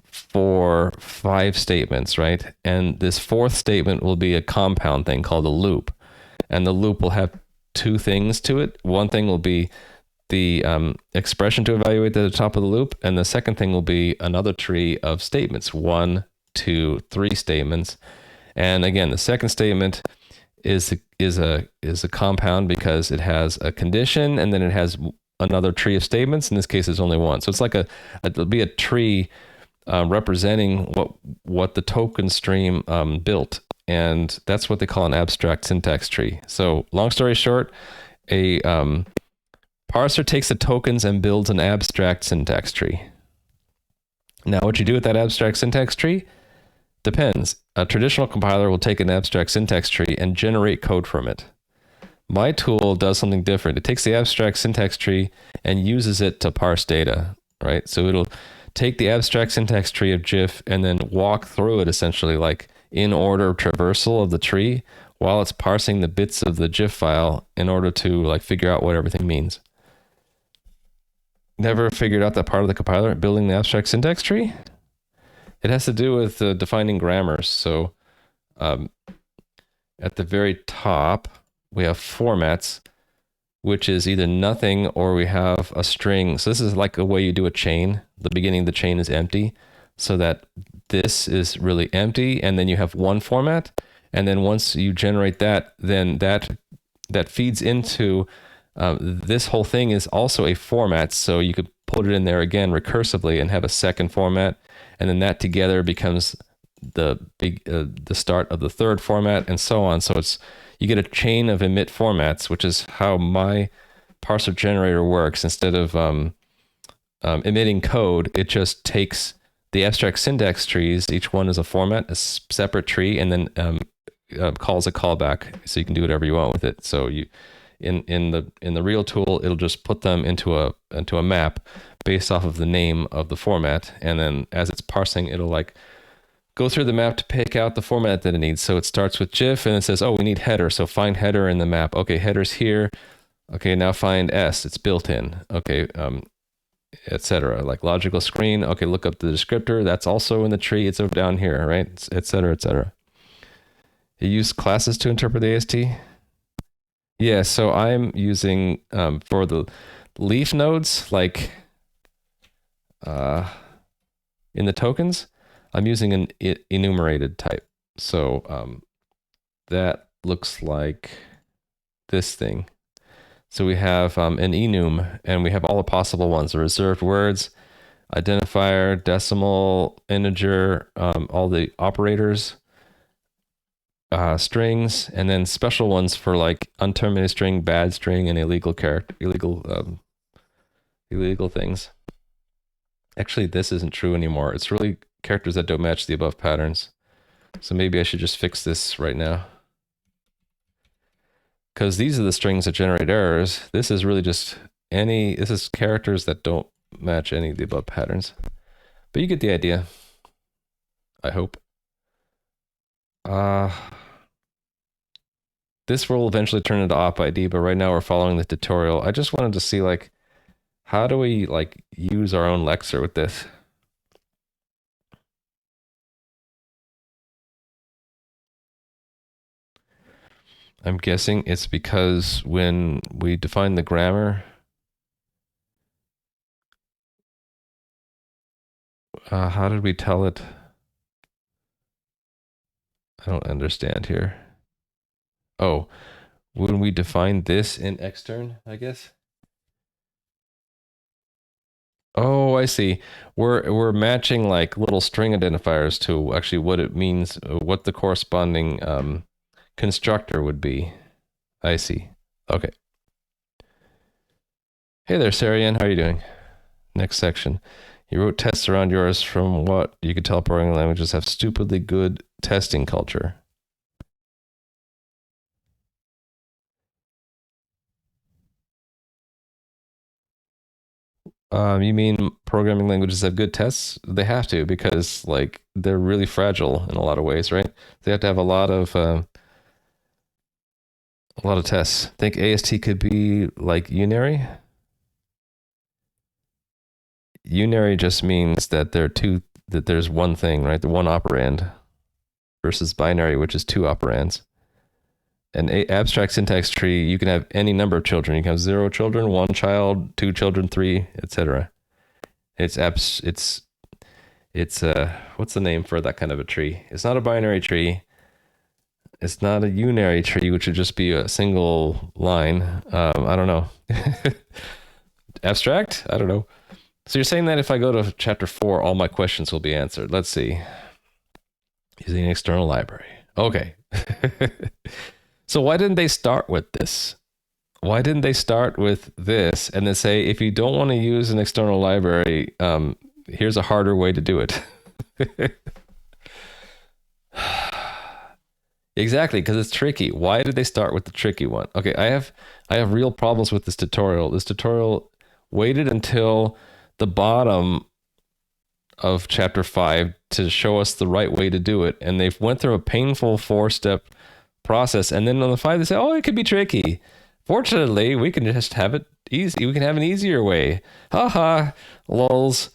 S1: 4, 5 statements, right? And this fourth statement will be a compound thing called a loop. And the loop will have two things to it. One thing will be the expression to evaluate at the top of the loop, and the second thing will be another tree of statements, 1, 2, 3 statements. And again, the second statement is a compound because it has a condition, and then it has another tree of statements. In this case, it's only one. So it's like it'll be a tree representing what the token stream built. And that's what they call an abstract syntax tree. So long story short, a parser takes the tokens and builds an abstract syntax tree. Now, what you do with that abstract syntax tree depends. A traditional compiler will take an abstract syntax tree and generate code from it. My tool does something different. It takes the abstract syntax tree and uses it to parse data, right? So it'll take the abstract syntax tree of GIF and then walk through it essentially like in order traversal of the tree while it's parsing the bits of the GIF file in order to like figure out what everything means. Never figured out that part of the compiler, building the abstract syntax tree? It has to do with defining grammars. So at the very top, we have formats, which is either nothing or we have a string. So this is like a way you do a chain. The beginning of the chain is empty. so that this is really empty, and then you have one format. And then once you generate that, then that feeds into this whole thing is also a format. So you could put it in there again recursively and have a second format, and then that together becomes the start of the third format, and so on. So you get a chain of emit formats, which is how my parser generator works. Instead of emitting code, it just takes the abstract syntax trees. Each one is a format, a separate tree, and then calls a callback, so you can do whatever you want with it. So you in the real tool, it'll just put them into a map based off of the name of the format, and then as it's parsing, it'll like go through the map to pick out the format that it needs. So it starts with GIF and it says, oh, we need header. So find header in the map. Okay, header's here. Okay, now find S. It's built in. Okay, etc. Like logical screen. Okay, look up the descriptor. That's also in the tree. It's over down here, right? Etc. Etc. You use classes to interpret the AST? Yeah, so I'm using for the leaf nodes, like in the tokens, I'm using an enumerated type. So that looks like this thing. So we have an enum, and we have all the possible ones: the reserved words, identifier, decimal, integer, all the operators, strings, and then special ones for like unterminated string, bad string, and illegal character, illegal things. Actually, this isn't true anymore. It's really characters that don't match the above patterns. So maybe I should just fix this right now, because these are the strings that generate errors. This is really just this is characters that don't match any of the above patterns. But you get the idea, I hope. This will eventually turn into op ID, but right now we're following the tutorial. I just wanted to see, like, how do we like use our own lexer with this? I'm guessing it's because when we define the grammar, how did we tell it? I don't understand here. Oh, when we define this in extern, I guess. Oh, I see. We're matching like little string identifiers to actually what it means, what the corresponding constructor would be. I see. Okay. Hey there, Sarian. How are you doing? Next section. You wrote tests around yours. From what you could tell, programming languages have stupidly good testing culture. You mean programming languages have good tests? They have to, because like they're really fragile in a lot of ways, right? They have to have a lot of tests. Think AST could be like unary. Unary just means that there's one thing, right? The one operand, versus binary, which is two operands. An abstract syntax tree, you can have any number of children. You can have 0 children, 1 child, 2 children, 3, etc. It's what's the name for that kind of a tree? It's not a binary tree. It's not a unary tree, which would just be a single line. I don't know. Abstract? I don't know. So you're saying that if I go to chapter 4, all my questions will be answered. Let's see. Using an external library. Okay. So why didn't they start with this? Why didn't they start with this and then say, if you don't want to use an external library, here's a harder way to do it? Exactly, because it's tricky. Why did they start with the tricky one? Okay, I have real problems with this tutorial. This tutorial waited until the bottom of chapter 5 to show us the right way to do it, and they've went through a painful 4-step process, and then on the 5 they say, oh, it could be tricky. Fortunately, we can just have it easy. We can have an easier way. Haha, lols.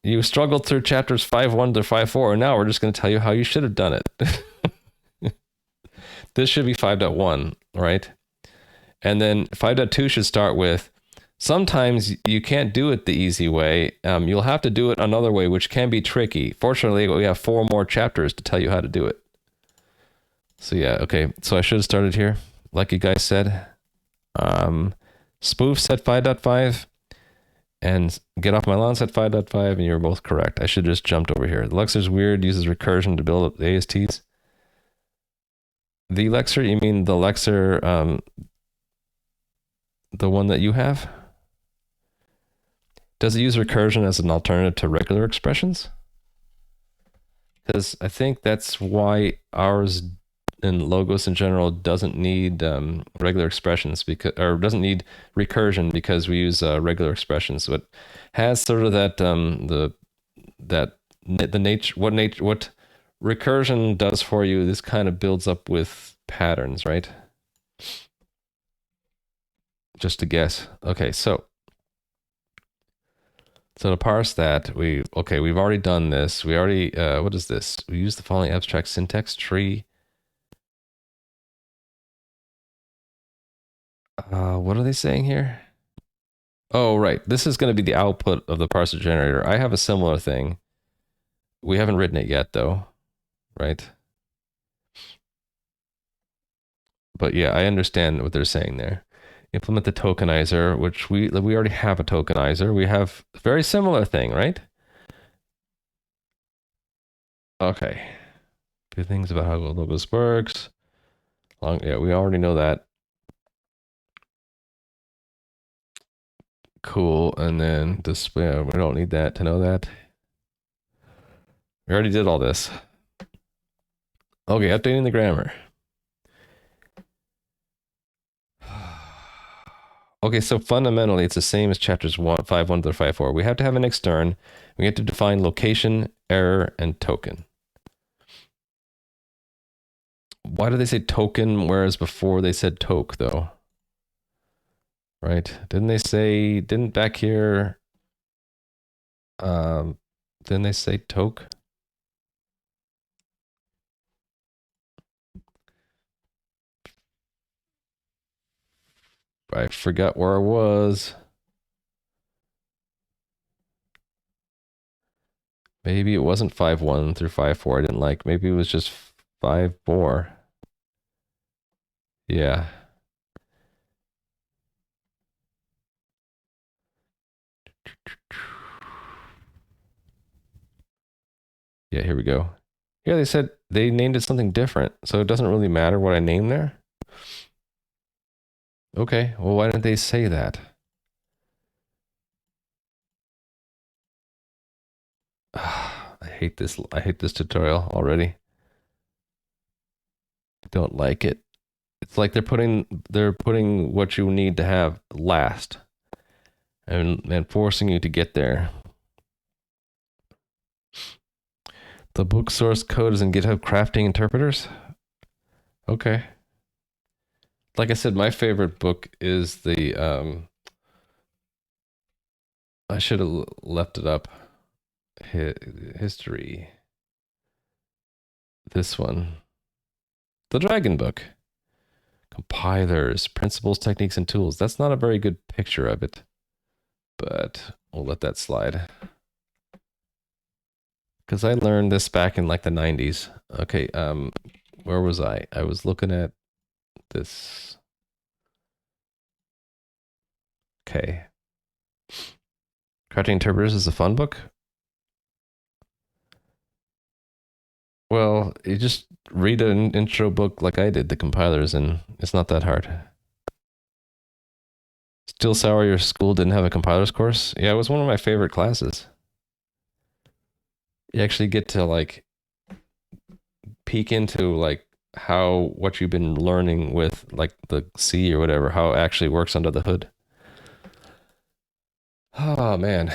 S1: You struggled through chapters 5.1 to 5.4, and now we're just going to tell you how you should have done it. This should be 5.1, right? And then 5.2 should start with sometimes you can't do it the easy way. You'll have to do it another way, which can be tricky. Fortunately, we have 4 more chapters to tell you how to do it. So yeah, okay. So I should have started here, like you guys said. Spoof set 5.5 and get off my lawn set 5.5, and you're both correct. I should have just jumped over here. The Lexer's weird, uses recursion to build up the ASTs. The Lexer, you mean the Lexer, the one that you have? Does it use recursion as an alternative to regular expressions? Because I think that's why ours and Logos in general doesn't need regular expressions, because, or doesn't need recursion, because we use regular expressions. So it has sort of that what recursion does for you. This kind of builds up with patterns, right? Just to guess. Okay, so to parse that, we've already done this. We already, what is this? We use the following abstract syntax tree. What are they saying here? Oh, right. This is going to be the output of the parser generator. I have a similar thing. We haven't written it yet, though, right? But yeah, I understand what they're saying there. Implement the tokenizer, which we already have a tokenizer. We have a very similar thing, right? Okay. Few things about how Logos works. Yeah, we already know that. Cool. And then display. We don't need that to know that. We already did all this. Okay, updating the grammar. Okay, so fundamentally, it's the same as chapters 5.1 to 5.4. We have to have an extern. We have to define location, error, and token. Why do they say token, whereas before they said toke, though? Right? Didn't back here, didn't they say toke? I forgot where I was. Maybe it wasn't 5.1 through 5.4 I didn't like. Maybe it was just 5.4. Yeah. Yeah, here we go. Yeah, they said they named it something different, so it doesn't really matter what I name there. Okay, well, why didn't they say that? I hate this tutorial already. I don't like it. It's like they're putting what you need to have last and forcing you to get there. The book source code is in GitHub crafting interpreters. Okay. Like I said, my favorite book is the I should have left it up. History. This one. The Dragon Book. Compilers, principles, techniques, and tools. That's not a very good picture of it, but we'll let that slide. Because I learned this back in like the 90s. Okay, where was I? I was looking at this. Okay. Crafting Interpreters is a fun book. Well, you just read an intro book like I did, the compilers, and it's not that hard. Still sour your school didn't have a compilers course? Yeah, it was one of my favorite classes. You actually get to like peek into like what you've been learning with like the C or whatever, how it actually works under the hood. Oh man,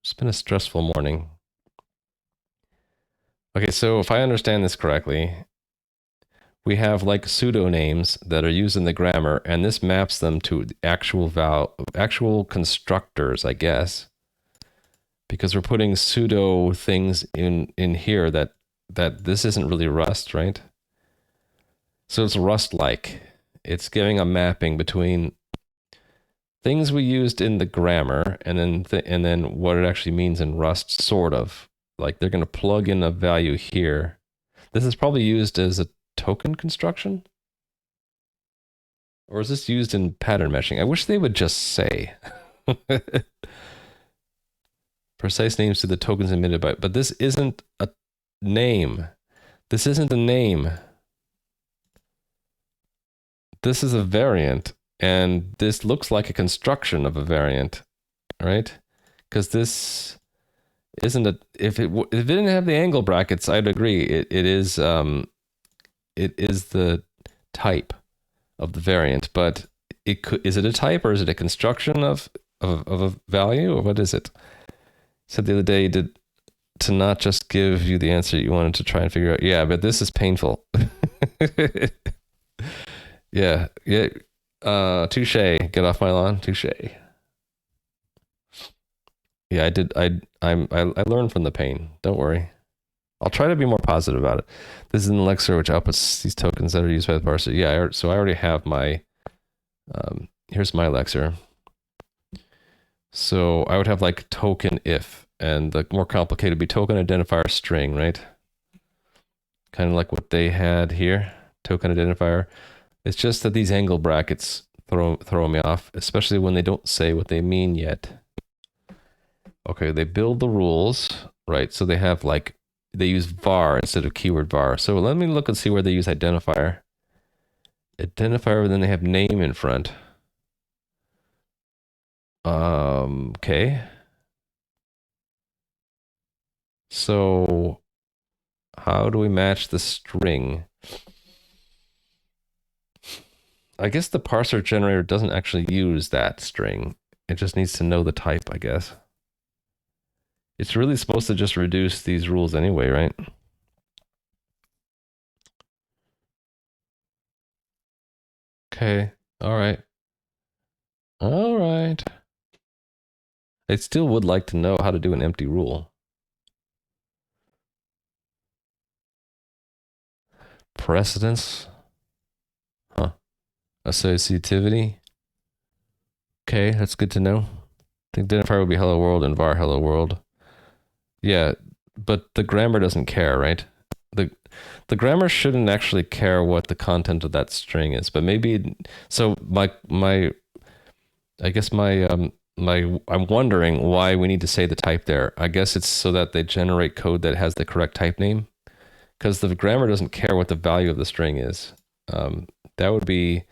S1: it's been a stressful morning. Okay, so if I understand this correctly, we have like pseudonames that are used in the grammar, and this maps them to actual constructors, I guess, because we're putting pseudo things in here that this isn't really Rust, right? So it's Rust-like. It's giving a mapping between things we used in the grammar, and then what it actually means in Rust, sort of. Like they're going to plug in a value here. This is probably used as a token construction? Or is this used in pattern meshing? I wish they would just say. Precise names to the tokens emitted by, but this isn't a name. This isn't a name. This is a variant, and this looks like a construction of a variant, right? Because this isn't a, if it didn't have the angle brackets, I'd agree. It is the type of the variant, but is it a type or is it a construction of a value, or what is it? Said the other day to not just give you the answer you wanted to try and figure out. Yeah, but this is painful. Yeah. Touche. Get off my lawn. Touche. Yeah, I learned from the pain. Don't worry. I'll try to be more positive about it. This is an elixir which outputs these tokens that are used by the parser. Yeah, so I already have my, here's my elixir. So I would have like token if, and the more complicated would be token identifier string, right? Kind of like what they had here, token identifier. It's just that these angle brackets throw me off, especially when they don't say what they mean yet. Okay, they build the rules, right? So they have like, they use var instead of keyword var. So let me look and see where they use identifier. Identifier, then they have name in front. Okay. So how do we match the string? I guess the parser generator doesn't actually use that string. It just needs to know the type, I guess. It's really supposed to just reduce these rules anyway, right? Okay. All right. All right. I still would like to know how to do an empty rule. Precedence. Huh. Associativity. Okay, that's good to know. The identifier would be hello world and var hello world. Yeah, but the grammar doesn't care, right? The grammar shouldn't actually care what the content of that string is, but maybe so I guess I'm wondering why we need to say the type there. I guess it's so that they generate code that has the correct type name, because the grammar doesn't care what the value of the string is. That would be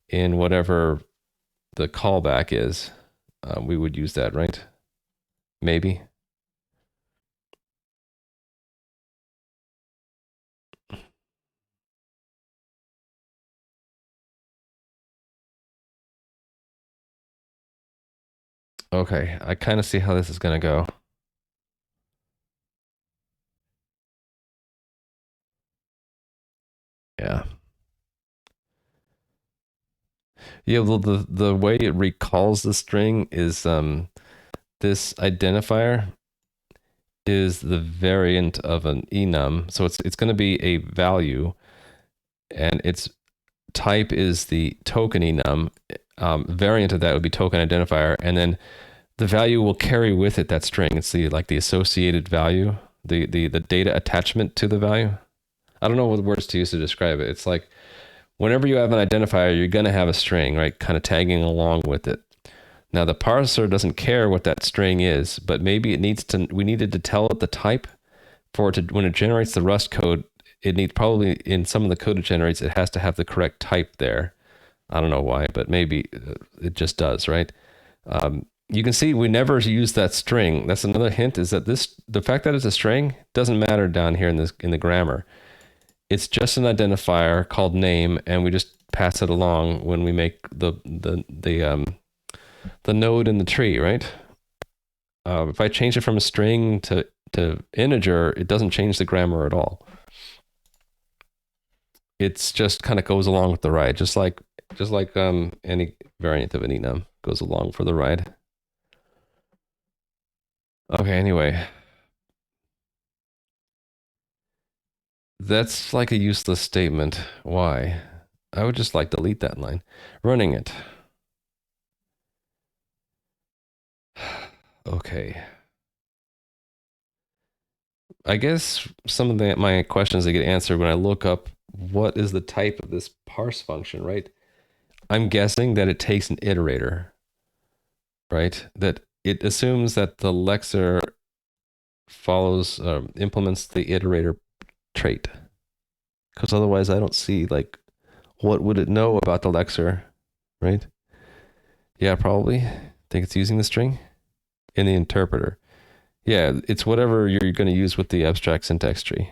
S1: in whatever the callback is. We would use that, right? Maybe. Okay, I kind of see how this is going to go. Yeah. Yeah, well, the way it recalls the string is this identifier is the variant of an enum. So it's going to be a value, and its type is the token enum. Variant of that would be token identifier, and then the value will carry with it that string. It's the associated value, the data attachment to the value. I don't know what words to use to describe it. It's like whenever you have an identifier, you're going to have a string, right? Kind of tagging along with it. Now the parser doesn't care what that string is, but maybe we needed to tell it the type for it to, when it generates the Rust code, it needs probably in some of the code it generates, it has to have the correct type there. I don't know why, but maybe it just does, right? You can see we never use that string. That's another hint, is that the fact that it's a string doesn't matter down here in the grammar. It's just an identifier called name, and we just pass it along when we make the node in the tree, right? If I change it from a string to integer, it doesn't change the grammar at all. It's just kind of goes along with the ride, just like any variant of an enum goes along for the ride. Okay, anyway. That's like a useless statement. Why? I would just like delete that line. Running it. Okay. I guess some of my questions they get answered when I look up what is the type of this parse function, right? I'm guessing that it takes an iterator, right? That it assumes that the lexer follows, implements the iterator trait. Because otherwise I don't see, like, what would it know about the lexer, right? Yeah, probably. Think it's using the string in the interpreter. Yeah, it's whatever you're going to use with the abstract syntax tree.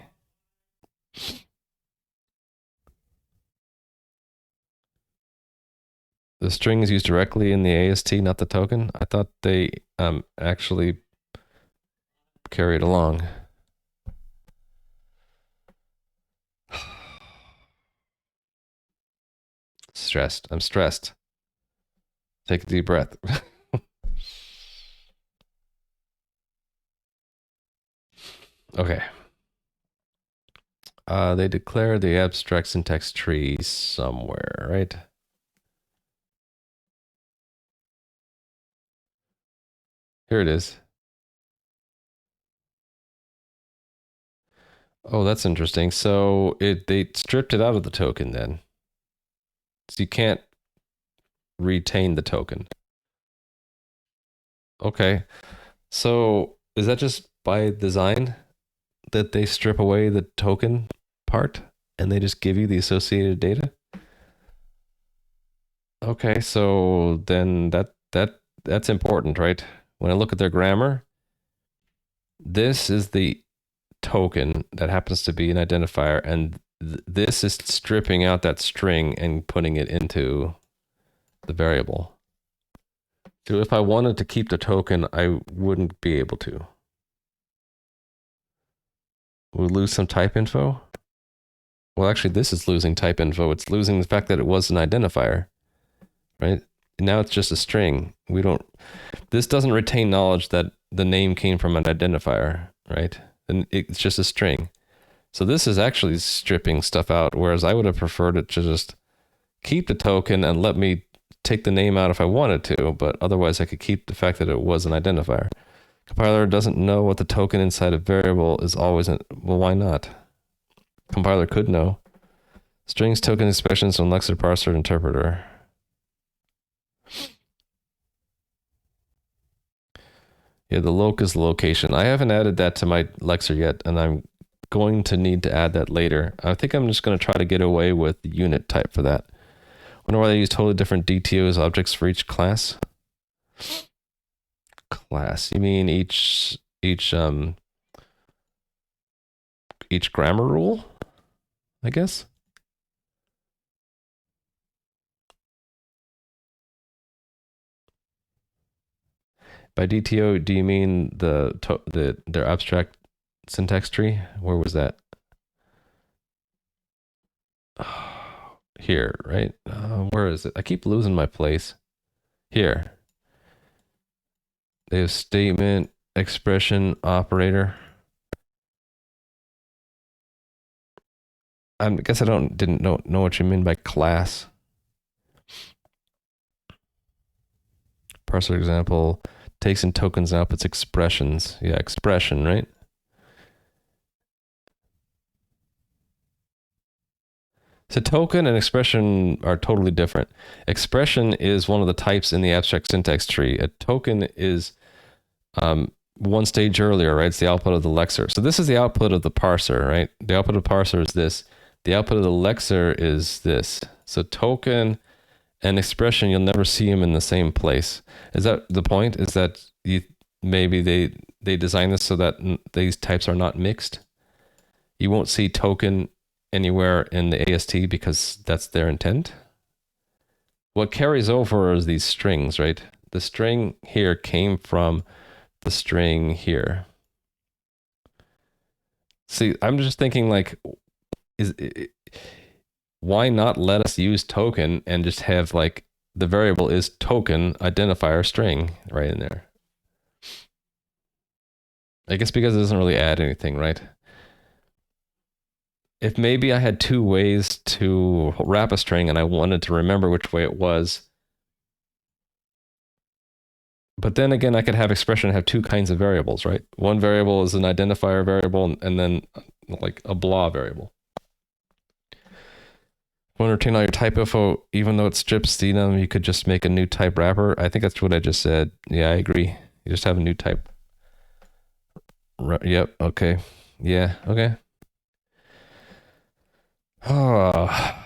S1: The string is used directly in the AST, not the token. I thought they actually carry it along. Stressed. I'm stressed. Take a deep breath. Okay. They declare the abstract syntax tree somewhere, right? Here it is. Oh, that's interesting. So they stripped it out of the token then. So you can't retain the token. Okay. So is that just by design that they strip away the token part and they just give you the associated data? Okay, so then that's important, right? When I look at their grammar, this is the token that happens to be an identifier, and this is stripping out that string and putting it into the variable. So if I wanted to keep the token, I wouldn't be able to. We'll lose some type info. Well, actually, this is losing type info. It's losing the fact that it was an identifier, right? Now it's just a string. This doesn't retain knowledge that the name came from an identifier, right? And it's just a string. So this is actually stripping stuff out, whereas I would have preferred it to just keep the token and let me take the name out if I wanted to, but otherwise I could keep the fact that it was an identifier. Compiler doesn't know what the token inside a variable is always well, why not? Compiler could know. Strings, token expressions on lexer, parser, interpreter. Yeah, the loc is the location. I haven't added that to my lexer yet, and I'm going to need to add that later. I think I'm just going to try to get away with the unit type for that. Wonder why they use totally different DTOs objects for each class. Class. You mean each grammar rule, I guess? By DTO, do you mean their abstract syntax tree? Where was that? Here, right? Where is it? I keep losing my place. Here. They have statement, expression, operator. I guess I didn't know what you mean by class. Parser example takes in tokens and outputs expressions. Yeah, expression, right? So token and expression are totally different. Expression is one of the types in the abstract syntax tree. A token is one stage earlier, right? It's the output of the lexer. So this is the output of the parser, right? The output of parser is this. The output of the lexer is this. So token and expression, you'll never see them in the same place. Is that the point? Is that maybe they design this so that these types are not mixed? You won't see token anywhere in the AST because that's their intent. What carries over is these strings, right? The string here came from the string here. See, I'm just thinking, like, why not let us use token and just have, like, the variable is token identifier string right in there? I guess because it doesn't really add anything, right? If maybe I had two ways to wrap a string and I wanted to remember which way it was, But then again, I could have expression have two kinds of variables, right? One variable is an identifier variable, and then like a blah variable. Want to retain all your type info, even though it strips them, you could just make a new type wrapper. I think that's what I just said. Yeah, I agree. You just have a new type. Yep. Okay. Yeah. Okay. Oh.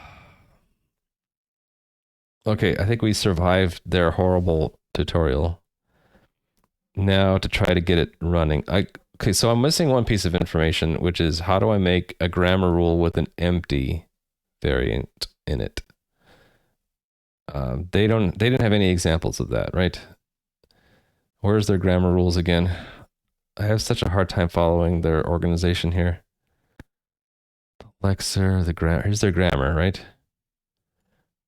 S1: Okay. I think we survived their horrible tutorial. Now to try to get it running. Okay. So I'm missing one piece of information, which is how do I make a grammar rule with an empty variant in it? They didn't have any examples of that, right? Where's their grammar rules again? I have such a hard time following their organization here. Lexer, here's their grammar, right?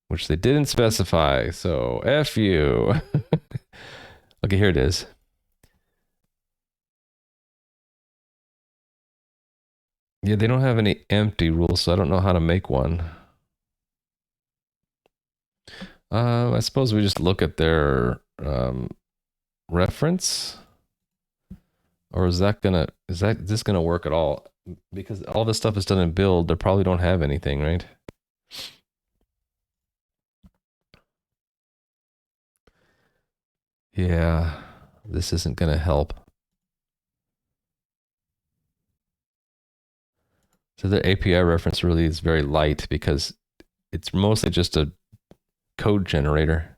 S1: Which they didn't specify, so F you. Okay, here it is. Yeah, they don't have any empty rules, so I don't know how to make one. I suppose we just look at their reference. Or is this gonna work at all? Because all this stuff is done in build, they probably don't have anything, right? Yeah, this isn't gonna help. So the API reference really is very light because it's mostly just a code generator.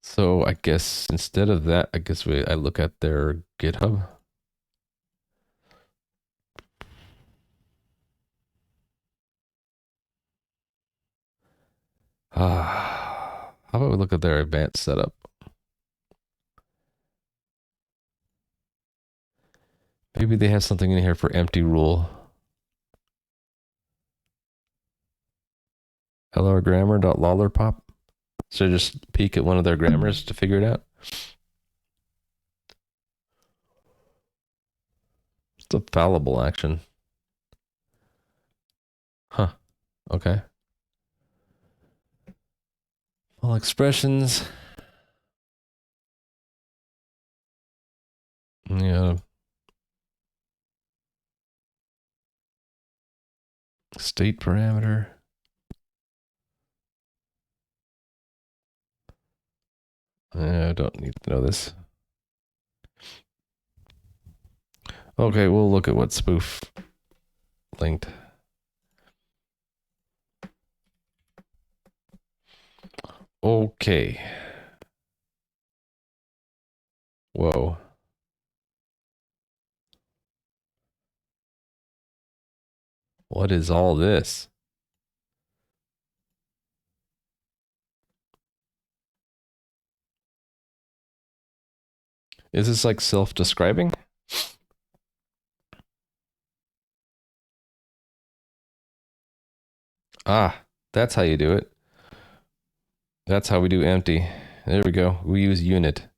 S1: So I guess instead of that, I guess I look at their GitHub. How about we look at their advanced setup? Maybe they have something in here for empty rule. lrgrammar.lollerpop. So just peek at one of their grammars to figure it out. It's a fallible action. Huh. Okay. All expressions. Yeah. State parameter. I don't need to know this. Okay, we'll look at what spoof linked. Okay. Whoa. What is all this? Is this like self-describing? Ah, that's how you do it. That's how we do empty. There we go. We use unit.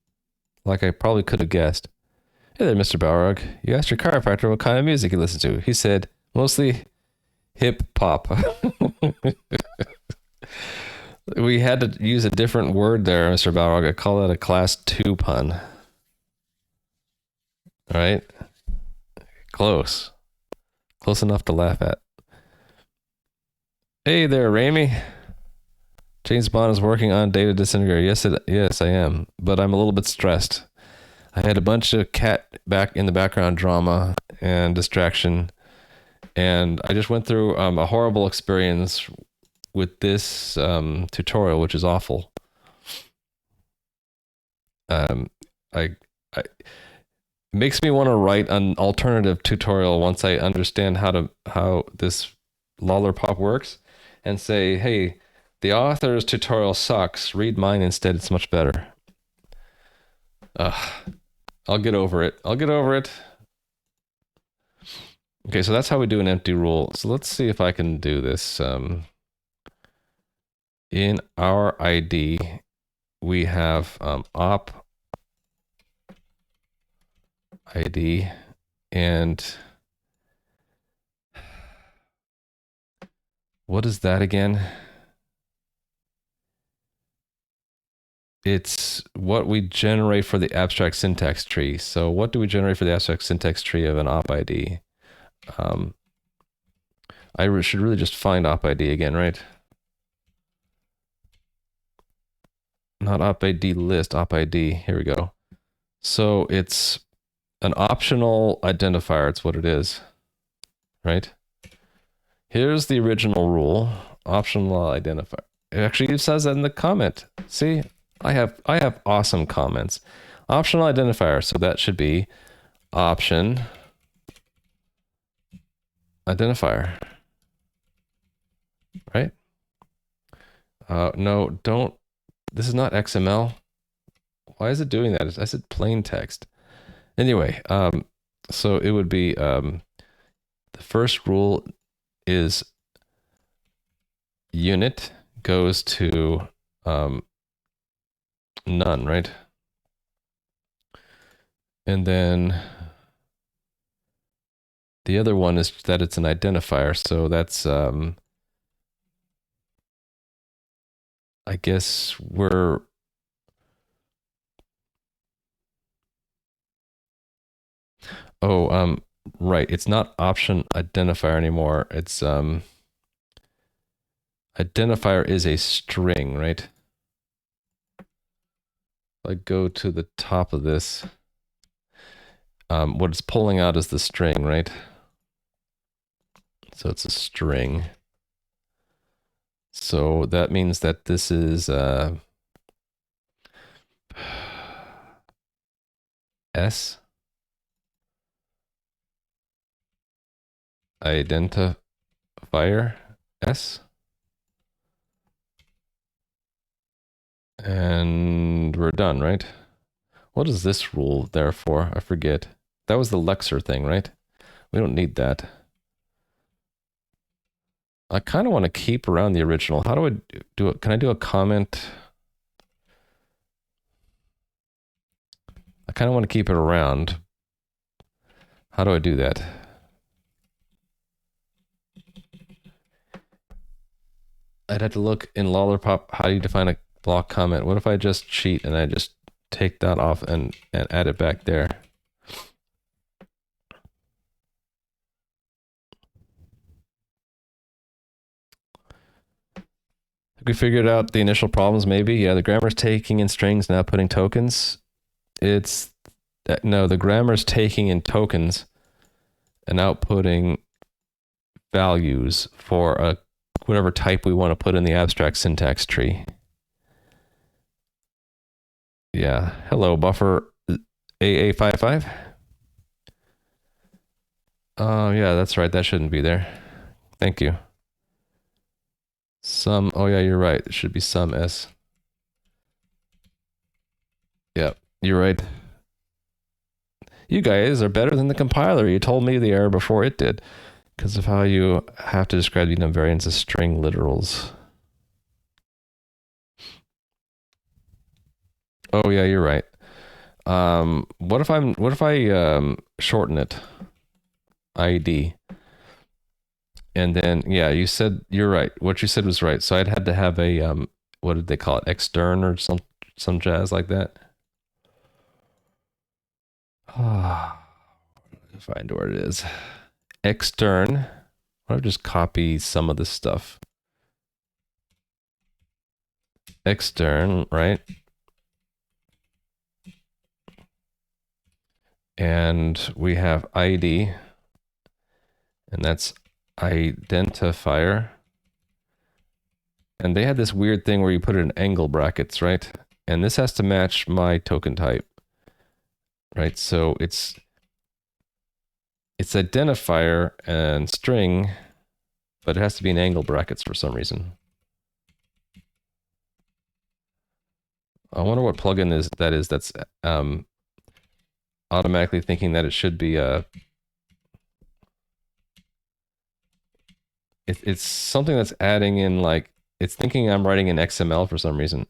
S1: Like I probably could have guessed. Hey there, Mr. Balrog. You asked your chiropractor what kind of music he listens to. He said, mostly hip hop. We had to use a different word there, Mr. Balrog. I call that a class 2 pun. All right? Close. Close enough to laugh at. Hey there, Ramey. James Bond is working on DataDisintegrator. Yes, I am. But I'm a little bit stressed. I had a bunch of cat back in the background drama and distraction. And I just went through a horrible experience with this tutorial, which is awful. It makes me want to write an alternative tutorial once I understand how this Lollerpop works, and say, hey, the author's tutorial sucks. Read mine instead. It's much better. I'll get over it. Okay, so that's how we do an empty rule. So let's see if I can do this. In our ID, we have op ID, and what is that again? it's what we generate for the abstract syntax tree. So what do we generate for the abstract syntax tree of an op ID? I should really just find op ID again, right? Not op ID list, op ID. Here we go. So it's an optional identifier. It's what it is, right? Here's the original rule, optional identifier. It actually says that in the comment. See, I have awesome comments. Optional identifier, so that should be option identifier, right? No, don't. This is not XML. Why is it doing that? I said plain text. Anyway, so it would be the first rule is unit goes to none, right? And then the other one is that it's an identifier, so that's I guess we're right, it's not option identifier anymore. It's identifier is a string, right? I go to the top of this. What it's pulling out is the string, right? So it's a string. So that means that this is S identifier S. And we're done, right? What is this rule there for? I forget. That was the Lexer thing, right? We don't need that. I kind of want to keep around the original. How do I do it? Can I do a comment? I kind of want to keep it around. How do I do that? I'd have to look in Lollipop. How do you define a block comment? What if I just cheat and I just take that off and add it back there? We figured out the initial problems, maybe. Yeah, the grammar's taking in strings, now putting tokens. No, the grammar's taking in tokens and outputting values for whatever type we want to put in the abstract syntax tree. Yeah, hello, buffer AA55. Oh, yeah, that's right. That shouldn't be there. Thank you. Oh yeah, you're right. It should be some S. Yeah, you're right. You guys are better than the compiler. You told me the error before it did because of how you have to describe the enum variants as string literals. Oh yeah, you're right. What if I shorten it? ID. And then yeah, you're right. What you said was right. So I'd had to have a what did they call it? Extern or some jazz like that. Find where it is. Extern. I'll just copy some of this stuff. Extern, right? And we have ID, and that's identifier. And they had this weird thing where you put it in angle brackets, right? And this has to match my token type, right? So it's identifier and string, but it has to be in angle brackets for some reason. I wonder what plugin that's automatically thinking that it should be it's something that's adding in, like, it's thinking I'm writing in XML for some reason.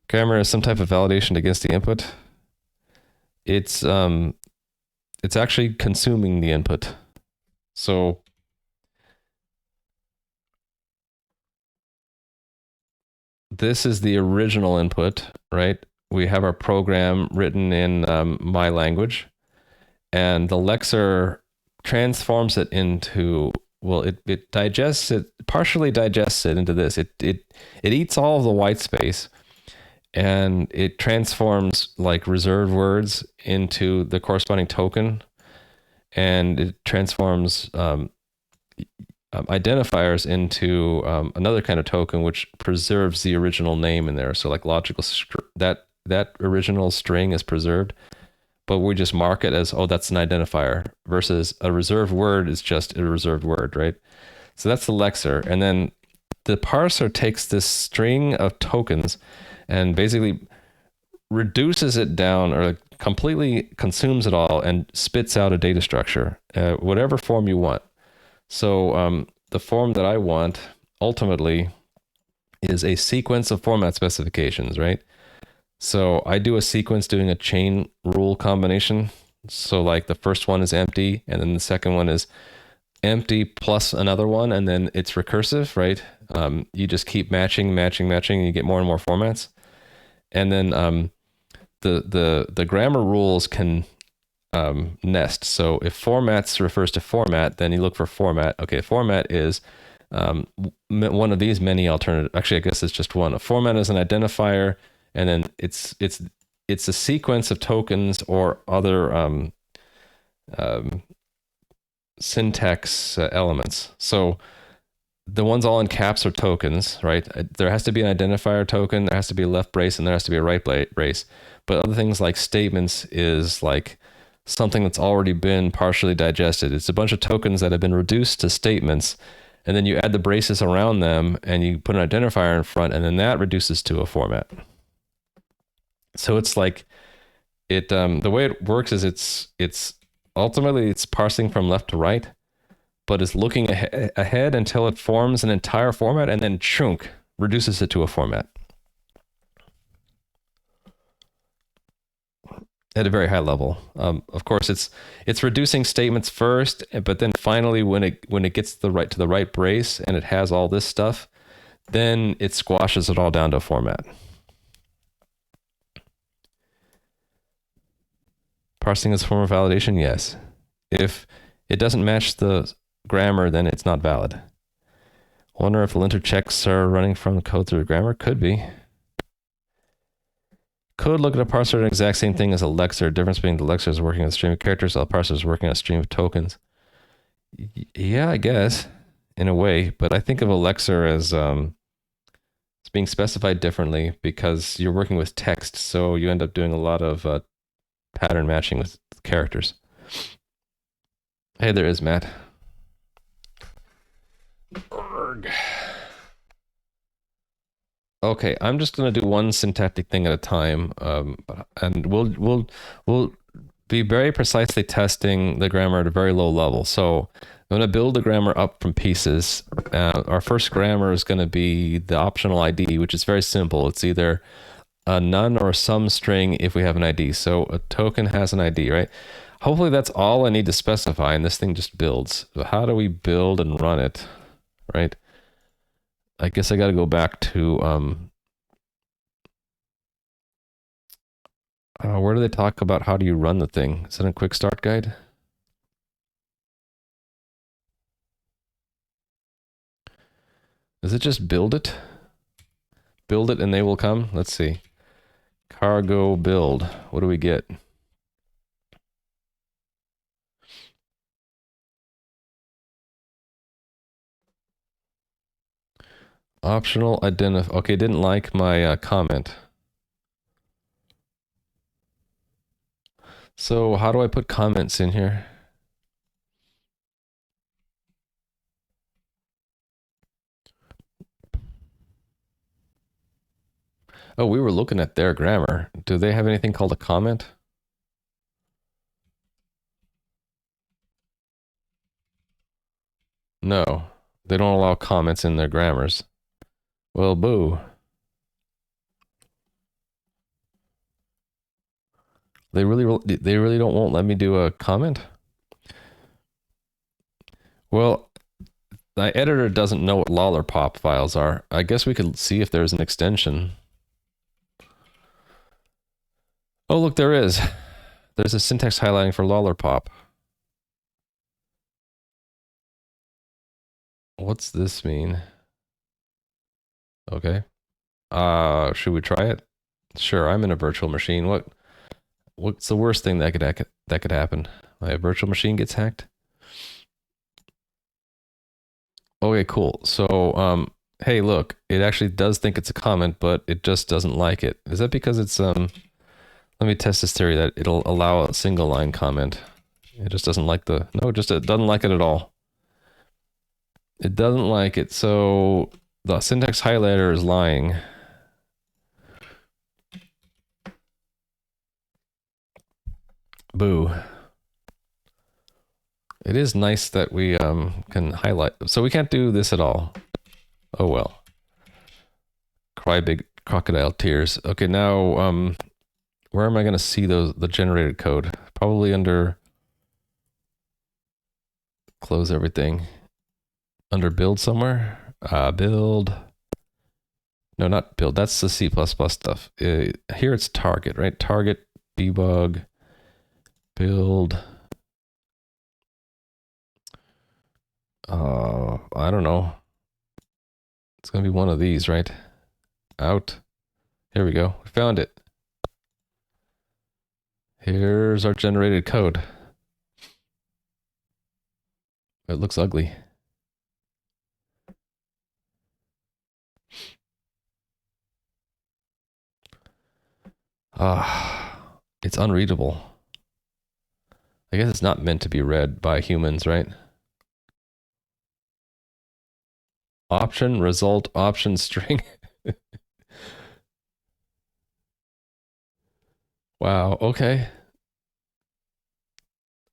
S1: Grammar is some type of validation against the input. It's actually consuming the input. So this is the original input, right? We have our program written in my language, and the lexer transforms it into, well, it digests it, partially digests it into this. It eats all of the white space, and it transforms like reserved words into the corresponding token, and it transforms identifiers into another kind of token which preserves the original name in there. So like logical that original string is preserved, but we just mark it as, oh, that's an identifier, versus a reserved word is just a reserved word, right? So that's the lexer. And then the parser takes this string of tokens and basically reduces it down, or completely consumes it all and spits out a data structure, whatever form you want. So the form that I want ultimately is a sequence of format specifications, right? So I do a sequence doing a chain rule combination. So like the first one is empty, and then the second one is empty plus another one, and then it's recursive, right? You just keep matching, and you get more and more formats. And then the grammar rules can nest. So if formats refers to format, then you look for format. Okay, format is one of these many alternative. Actually, I guess it's just one. A format is an identifier, and then it's a sequence of tokens or other syntax elements. So the ones all in caps are tokens, right? There has to be an identifier token, there has to be a left brace, and there has to be a right brace. But other things like statements is like something that's already been partially digested. It's a bunch of tokens that have been reduced to statements, and then you add the braces around them, and you put an identifier in front, and then that reduces to a format. So it's like the way it works is it's ultimately it's parsing from left to right, but it's looking ahead until it forms an entire format, and then chunk reduces it to a format at a very high level. Of course, it's reducing statements first, but then finally, when it gets to the right brace and it has all this stuff, then it squashes it all down to a format. Parsing is a form of validation, yes. If it doesn't match the grammar, then it's not valid. Wonder if linter checks are running from the code through the grammar? Could be. Could look at a parser the exact same thing as a lexer. Difference being the lexer is working on a stream of characters, while the parser is working on a stream of tokens. Yeah, I guess, in a way, but I think of a lexer as it's being specified differently because you're working with text, so you end up doing a lot of pattern matching with characters. Hey, there is Matt. Okay, I'm just gonna do one syntactic thing at a time, and we'll be very precisely testing the grammar at a very low level. So I'm gonna build the grammar up from pieces. Our first grammar is gonna be the optional ID, which is very simple. It's either a none or some string if we have an ID. So a token has an ID, right? Hopefully that's all I need to specify, and this thing just builds. So how do we build and run it, right? I guess I got to go back to where do they talk about how do you run the thing? Is that a quick start guide? Does it just build it? Build it and they will come? Let's see. Cargo build. What do we get? Optional identify. Okay, didn't like my comment. So how do I put comments in here? Oh, we were looking at their grammar. Do they have anything called a comment? No, they don't allow comments in their grammars. Well, boo. They really won't let me do a comment? Well, the editor doesn't know what lollipop files are. I guess we could see if there's an extension. Oh, look, there is. There's a syntax highlighting for lollipop. What's this mean? Okay. Should we try it? Sure, I'm in a virtual machine. What's the worst thing that could happen? My virtual machine gets hacked? Okay, cool. So, hey, look, it actually does think it's a comment, but it just doesn't like it. Is that because it's, let me test this theory that it'll allow a single line comment. It just doesn't like no, it doesn't like it at all. It doesn't like it, so the syntax highlighter is lying. Boo. It is nice that we can highlight. So we can't do this at all. Oh well. Cry big crocodile tears. Okay, now where am I going to see the generated code? Probably under close everything. Under build somewhere. Build. No, not build. That's the C++ stuff. Here it's target, right? Target, debug, build. I don't know. It's gonna be one of these, right? Out. Here we go. We found it. Here's our generated code. It looks ugly. It's unreadable. I guess it's not meant to be read by humans, right? Option, result, option, string. Wow, okay.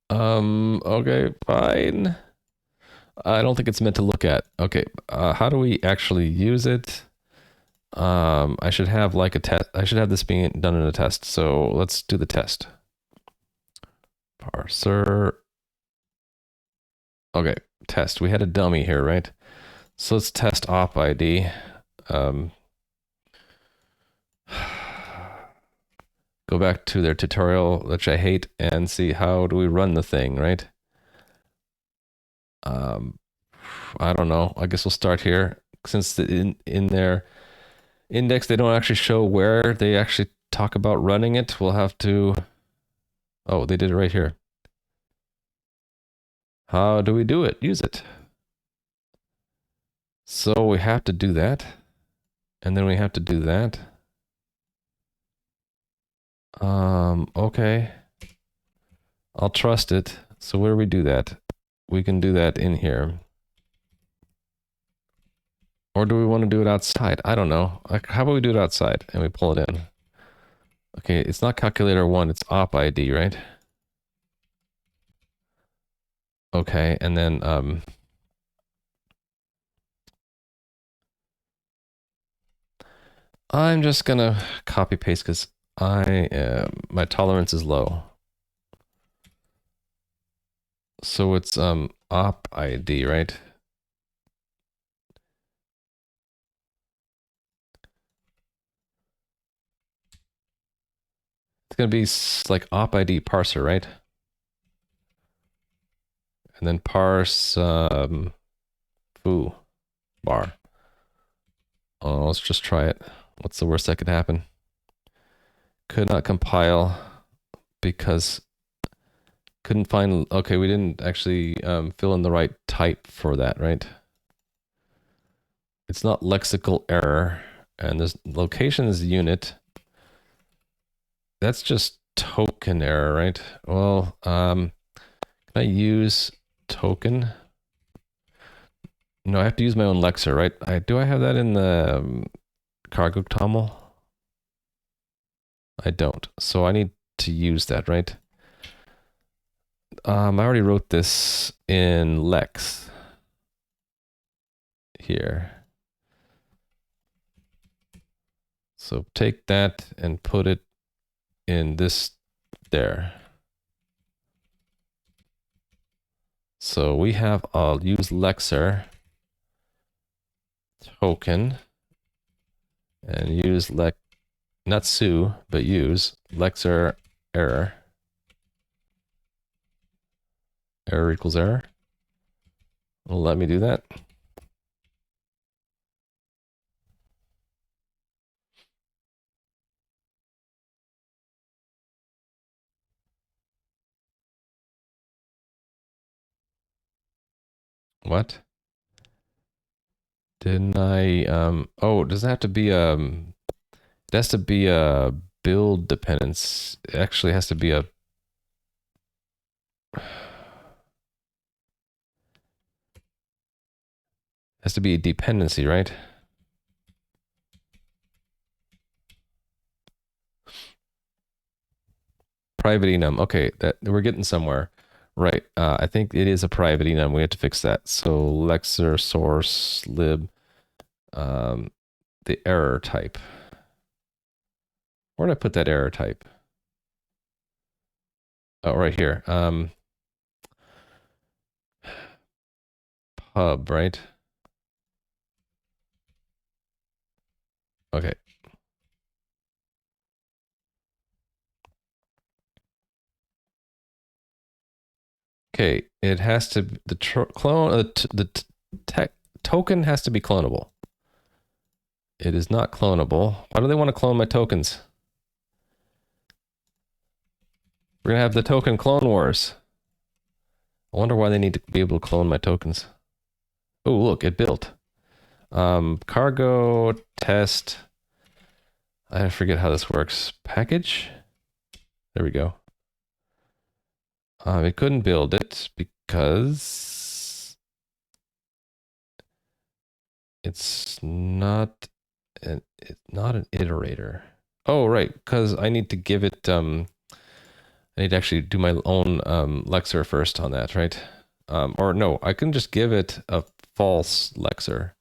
S1: Okay, fine. I don't think it's meant to look at. Okay, how do we actually use it? I should have like a test. I should have this being done in a test. So let's do the test. Parser. Okay, test. We had a dummy here, right? So let's test op ID. Go back to their tutorial, which I hate, and see how do we run the thing, right? I don't know. I guess we'll start here. Since in their index they don't actually show where they actually talk about running it, we'll have to... Oh, they did it right here. How do we do it? Use it. So we have to do that. And then we have to do that. Okay. I'll trust it. So where do we do that? We can do that in here. Or do we want to do it outside? I don't know. Like, how about we do it outside and we pull it in? Okay, it's not calculator 1, it's op ID, right? Okay, and then I'm just gonna copy paste because my tolerance is low. So it's op ID, right? It's gonna be like op ID parser, right? And then parse foo bar. Oh, let's just try it. What's the worst that could happen? Could not compile because couldn't find... Okay, we didn't actually fill in the right type for that, right? It's not lexical error, and this location is unit. That's just token error, right? Well, can I use token? No, I have to use my own lexer, right? Do I have that in the cargo toml? I don't. So I need to use that, right? I already wrote this in Lex here. So take that and put it in this there. So we have, I'll use lexer token and use not sue, but use lexer error. Error equals error. Will let me do that. What? Didn't I, oh, does it have to be, it has to be a build dependence. It actually has to be a, has to be a dependency, right? Private enum. Okay, that we're getting somewhere. Right. I think it is a private enum. We have to fix that. So lexer source lib the error type. Where did I put that error type? Oh, right here. Pub, right? Okay. Okay, it has to the token has to be clonable. It is not clonable. Why do they want to clone my tokens? We're gonna have the token clone wars. I wonder why they need to be able to clone my tokens. Oh, look, it built. Cargo test. I forget how this works. Package? There we go. It couldn't build it because it's not an iterator. Oh, right, because I need to give it I need to actually do my own lexer first on that, right? Or no, I can just give it a false lexer.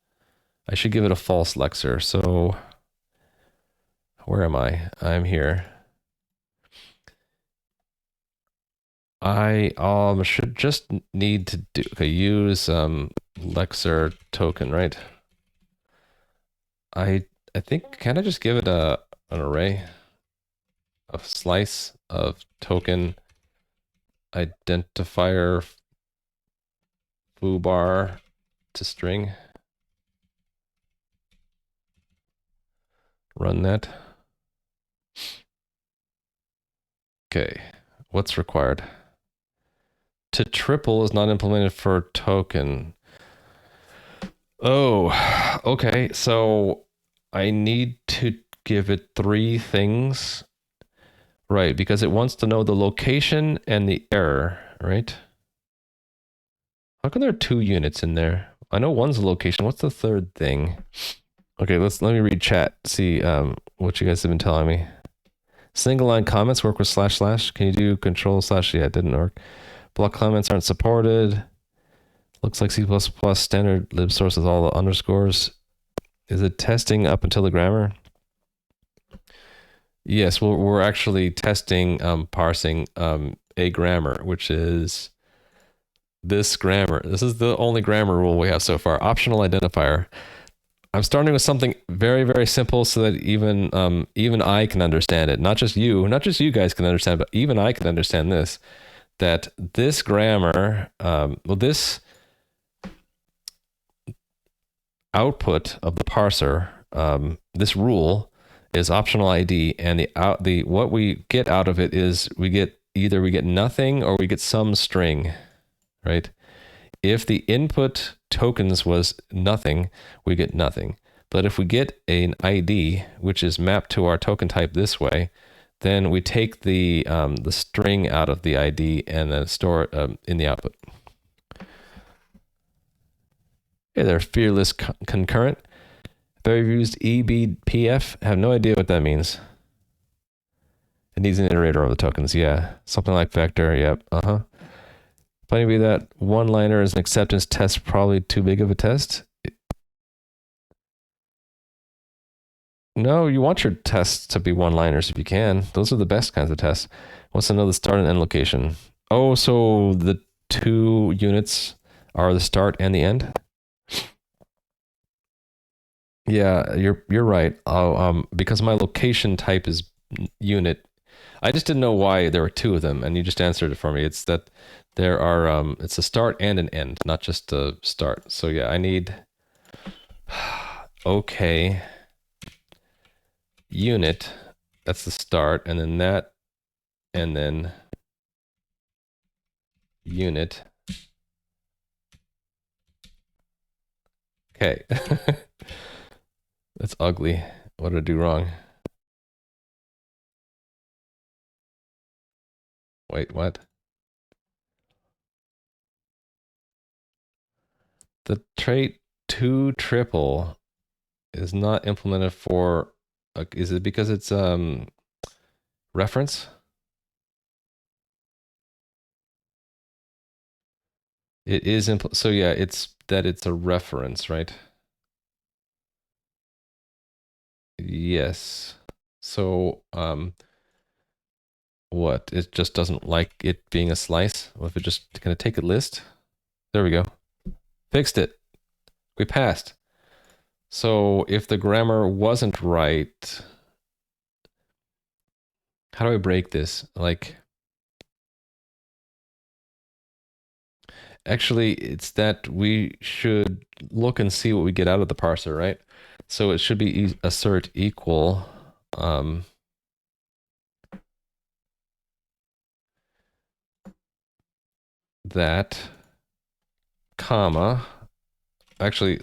S1: I should give it a false lexer. So where am I? I'm here. I should just need to do use lexer token, right? I think, can I just give it an array of slice of token identifier foobar to string? Run that. Okay, what's required? To triple is not implemented for token. Oh, okay. So I need to give it 3 things. Right, because it wants to know the location and the error, right? How come there are 2 units in there? I know one's the location. What's the third thing? Okay, let me read chat, see what you guys have been telling me. Single line comments work with // Can you do control / yeah, it didn't work. Block comments aren't supported. Looks like C++ standard lib source with all the underscores. Is it testing up until the grammar? Yes, we're actually testing parsing a grammar, which is this grammar. This is the only grammar rule we have so far. Optional identifier. I'm starting with something very, very simple so that even I can understand it. Not just you guys can understand, but even I can understand this. That this grammar, this output of the parser, this rule is optional ID, and what we get out of it is we get nothing or we get some string, right? If the input tokens was nothing, we get nothing. But if we get an ID, which is mapped to our token type this way, then we take the string out of the ID and then store it in the output. Okay, they're fearless concurrent. Have you used eBPF? I have no idea what that means. It needs an iterator of the tokens. Yeah, something like vector. Yep. Plenty be that one-liner is an acceptance test, probably too big of a test. No, you want your tests to be one-liners if you can. Those are the best kinds of tests. What's to know the start and end location? Oh, so the 2 units are the start and the end? Yeah, you're right. Because my location type is unit. I just didn't know why there were two of them, and you just answered it for me. It's that there are it's a start and an end, not just a start. So yeah, I need okay unit. That's the start, and then that, and then unit. Okay. That's ugly. What did I do wrong? Wait, what? The trait to triple is not implemented for, is it because it's reference? It is so yeah, it's that it's a reference, right? Yes. So what? It just doesn't like it being a slice? Well, if it just can it take a list? There we go. Fixed it. We passed. So if the grammar wasn't right, how do I break this? Like, actually, it's that we should look and see what we get out of the parser, right? So it should be assert equal that comma. Actually,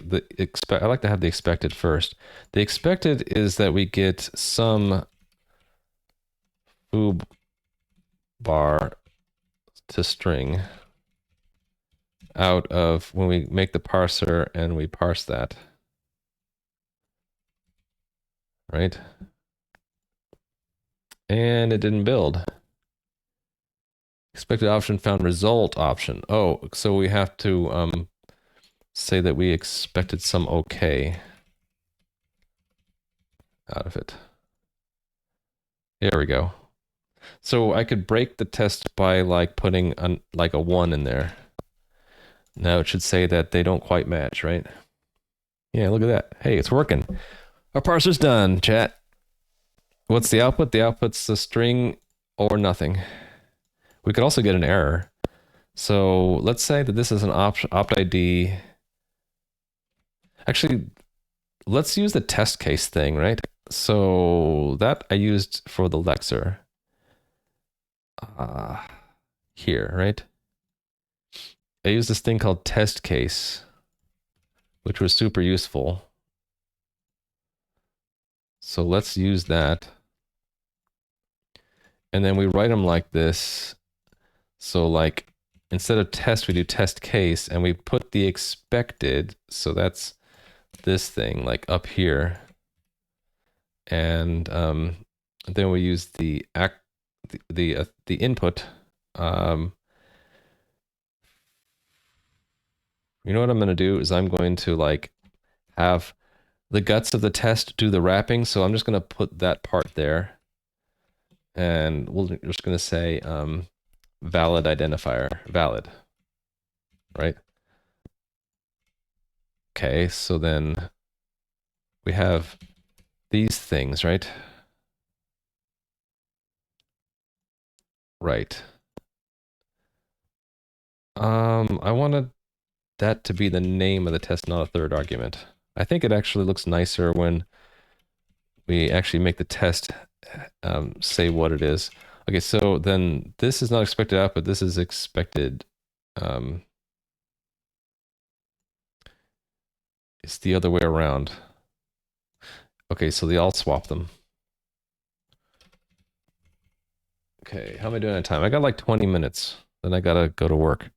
S1: I like to have the expected first. The expected is that we get some foo bar to string out of when we make the parser and we parse that, right? And it didn't build. Expected option found result option. Oh, so we have to say that we expected some okay out of it. There we go. So I could break the test by like putting like a 1 in there. Now it should say that they don't quite match, right? Yeah, look at that. Hey, it's working. Our parser's done, chat. What's the output? The output's a string or nothing. We could also get an error. So let's say that this is an opt ID. Actually, let's use the test case thing, right? So that I used for the lexer. Here, right? I used this thing called test case, which was super useful. So let's use that. And then we write them like this. So like instead of test, we do test case and we put the expected. So that's this thing like up here. And then we use the input. You know what I'm going to do is I'm going to like have the guts of the test do the wrapping. So I'm just going to put that part there. And we're just going to say valid identifier, valid, right? Okay, so then we have these things, right? Right. I wanted that to be the name of the test, not a third argument. I think it actually looks nicer when we actually make the test say what it is. Okay, so then this is not expected output, this is expected. It's the other way around. Okay, so I'll swap them. Okay, how am I doing on time? I got like 20 minutes. Then I gotta go to work.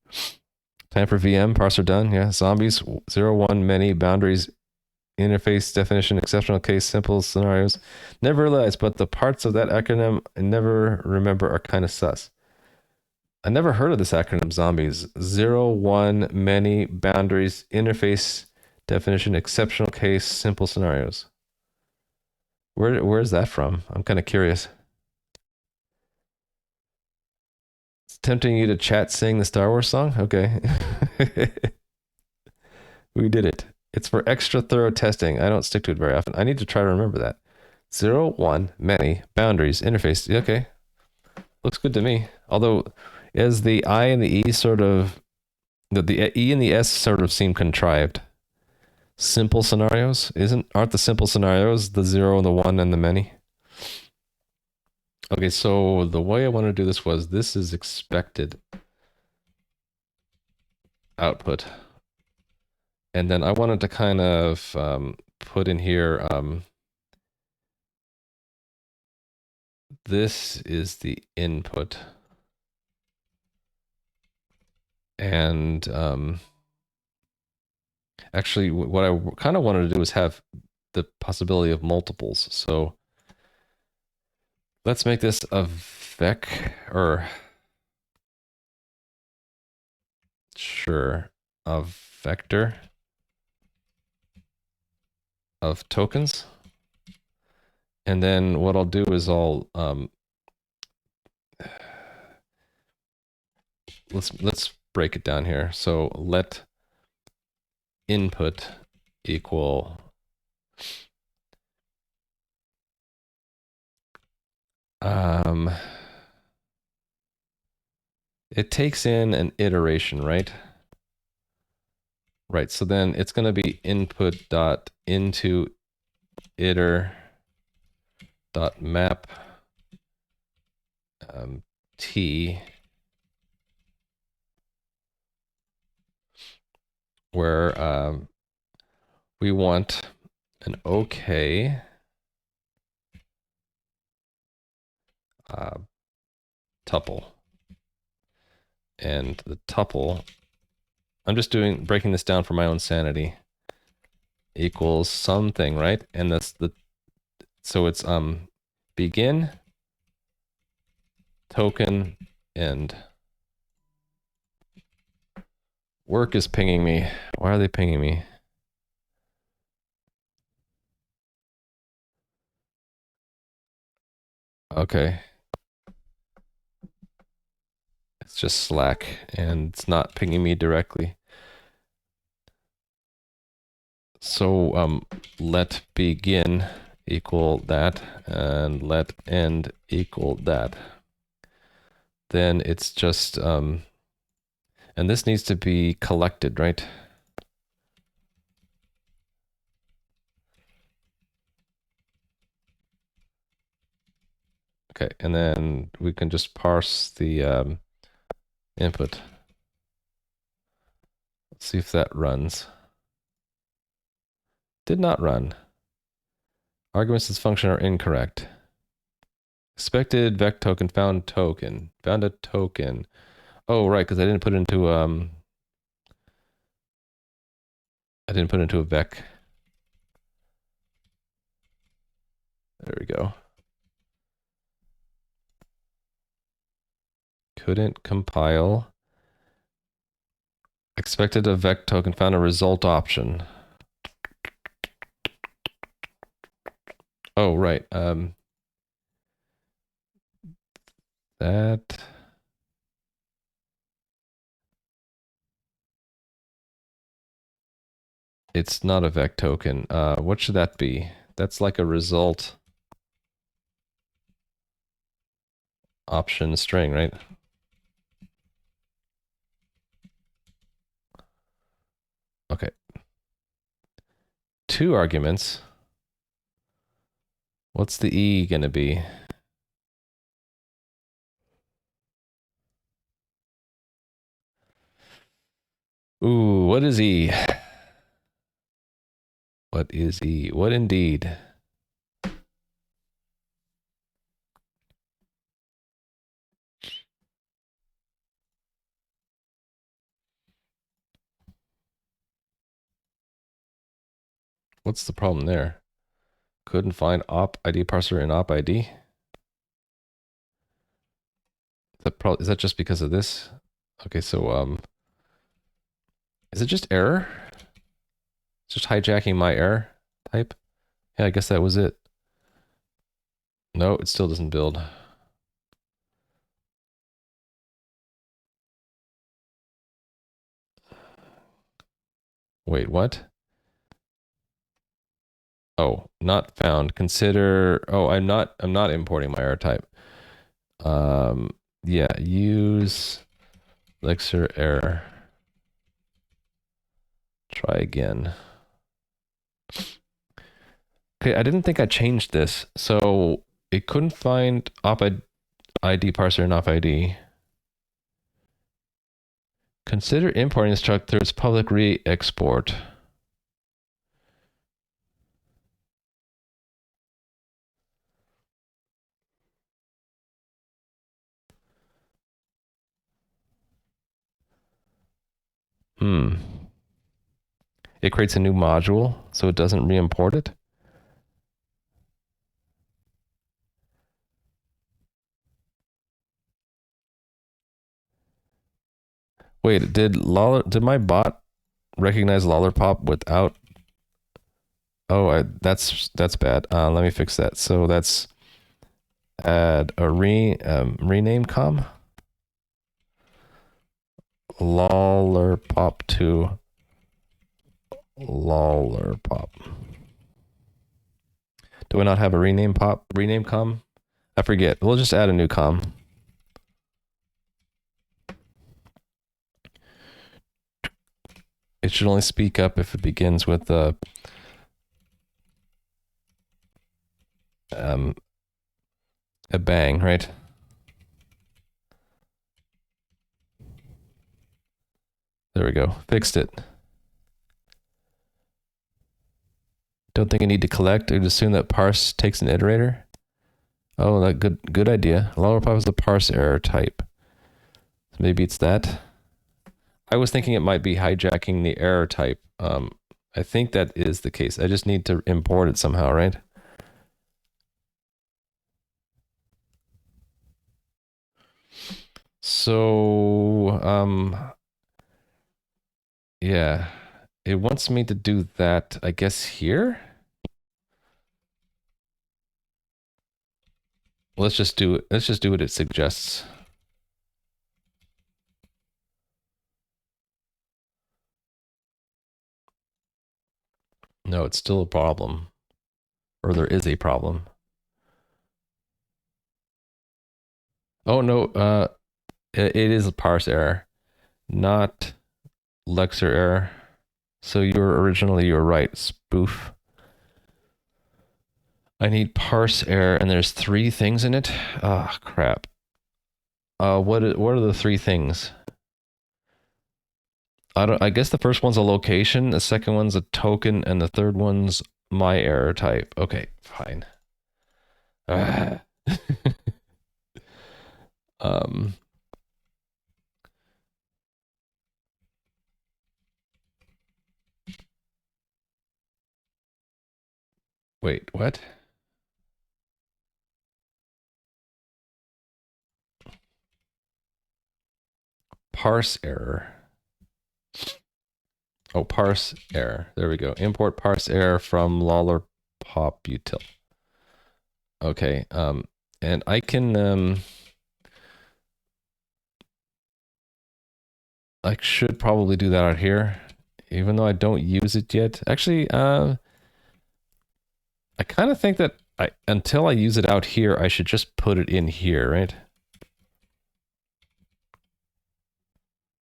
S1: Time for VM, parser done. Yeah, zombies, 0, 1, many, boundaries, interface, definition, exceptional case, simple scenarios. Never realized, but the parts of that acronym I never remember are kind of sus. I never heard of this acronym, zombies. 0, 1, many, boundaries, interface, definition, exceptional case, simple scenarios. Where's that from? I'm kind of curious. It's tempting you to chat sing the Star Wars song? Okay. We did it. It's for extra thorough testing. I don't stick to it very often. I need to try to remember that. 0, 1, many, boundaries, interface. Okay. Looks good to me. Although, as the I and the E sort of, the E and the S sort of seem contrived. Simple scenarios? Aren't the simple scenarios the 0 and the 1 and the many? Okay, so the way I want to do this was, this is expected output. And then I wanted to kind of put in here, this is the input. And actually, what I kind of wanted to do is have the possibility of multiples. So let's make this a a vector of tokens. And then what I'll do is let's break it down here. So let input equal it takes in an iteration, right? Right, so then it's going to be input dot into iter dot map t, where we want an OK tuple. And the tuple, I'm just breaking this down for my own sanity, equals something, right? And that's so it's begin, token, end. Work is pinging me. Why are they pinging me? Okay. It's just Slack, and it's not pinging me directly. So let begin equal that, and let end equal that. Then it's just, and this needs to be collected, right? Okay, and then we can just parse the input. Let's see if that runs. Did not run. Arguments of this function are incorrect. Expected vec token found token. Found a token. Oh, right, because I didn't put it into a vec. There we go. Couldn't compile. Expected a vec token found a result option. Oh, right. That it's not a vec token. What should that be? That's like a result option string, right? Okay. 2 arguments. What's the E gonna be? Ooh, what is E? What is E? What indeed? What's the problem there? Couldn't find op ID parser in op ID? Is that just because of this? Okay, so is it just error? It's just hijacking my error type? Yeah, I guess that was it. No, it still doesn't build. Wait, what? Oh, not found. Consider, oh, I'm not importing my error type. Yeah, use Elixir error. Try again. Okay, I didn't think I changed this. So it couldn't find op ID parser and op ID. Consider importing instructors public re-export. It creates a new module, so it doesn't re-import it. Wait, did my bot recognize Lollipop without? Oh, that's bad. Let me fix that. So that's add a rename com Lollipop to Lollipop. Do I not have a rename com? I forget. We'll just add a new com. It should only speak up if it begins with a bang, right? There we go. Fixed it. Don't think I need to collect. I'd assume that parse takes an iterator. Oh, that good idea. Lollipop is the parse error type. So maybe it's that. I was thinking it might be hijacking the error type. I think that is the case. I just need to import it somehow, right? So, yeah, it wants me to do that, I guess, here. Let's just do it. Let's just do what it suggests. No, it's still a problem. Or there is a problem. Oh, no, it is a parse error, not Lexer error. So you were right, spoof. I need parse error, and there's 3 things in it. Ah, crap. What are the 3 things? I guess the first one's a location, the second one's a token, and the third one's my error type. Okay, fine. Wait, what? Parse error. Oh, parse error. There we go. Import parse error from lollipop util. Okay, and I can, I should probably do that out here, even though I don't use it yet. Actually, I kind of think that until I use it out here, I should just put it in here, right?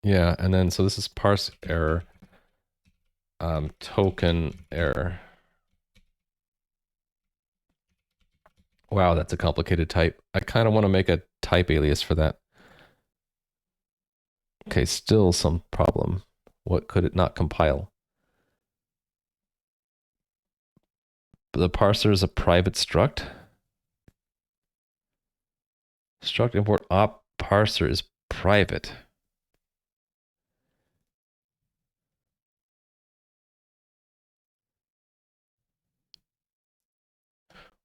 S1: Yeah, and then, so this is parse error, token error. Wow, that's a complicated type. I kind of want to make a type alias for that. Okay, still some problem. What could it not compile? The parser is a private struct. Struct import op parser is private.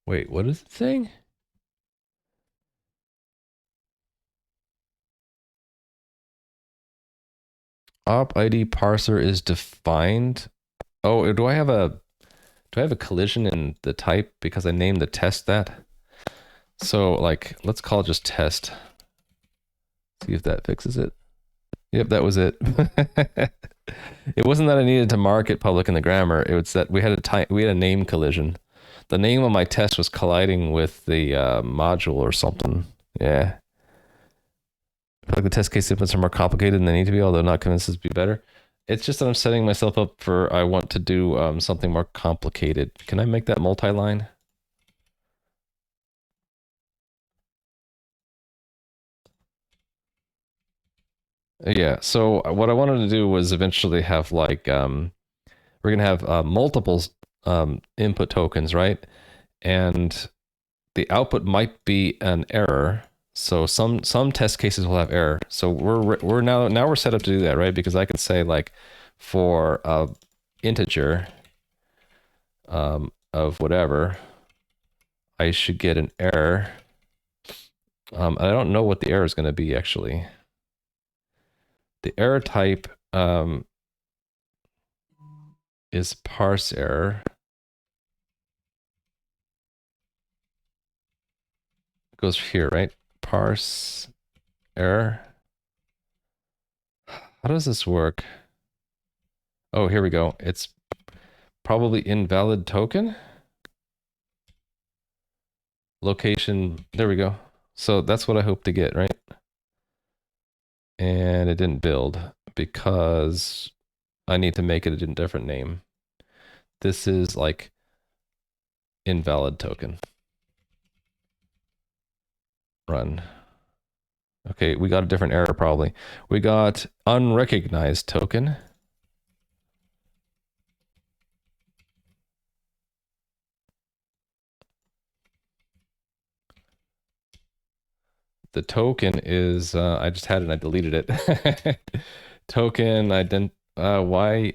S1: Wait, what is it saying? Op ID parser is defined. Oh, do I have a collision in the type because I named the test that? So like, let's call it just test. See if that fixes it. Yep, that was it. It wasn't that I needed to mark it public in the grammar. It was that we had a name collision. The name of my test was colliding with the module or something. Yeah. I feel like the test case statements are more complicated than they need to be, although not convinced to be better. It's just that I'm setting myself up for I want to do something more complicated. Can I make that multi-line? Yeah, so what I wanted to do was eventually have like we're gonna have multiple input tokens, right? And the output might be an error. So some test cases will have error. So we're now we're set up to do that, right? Because I could say like for integer of whatever, I should get an error. I don't know what the error is going to be actually. The error type is parse error. It goes here, right? Parse error. How does this work? Oh, here we go. It's probably invalid token. Location, there we go. So that's what I hope to get, right? And it didn't build because I need to make it a different name. This is like invalid token. Run. Okay, we got a different error probably. We got unrecognized token. The token is, I just had it and I deleted it. Token, why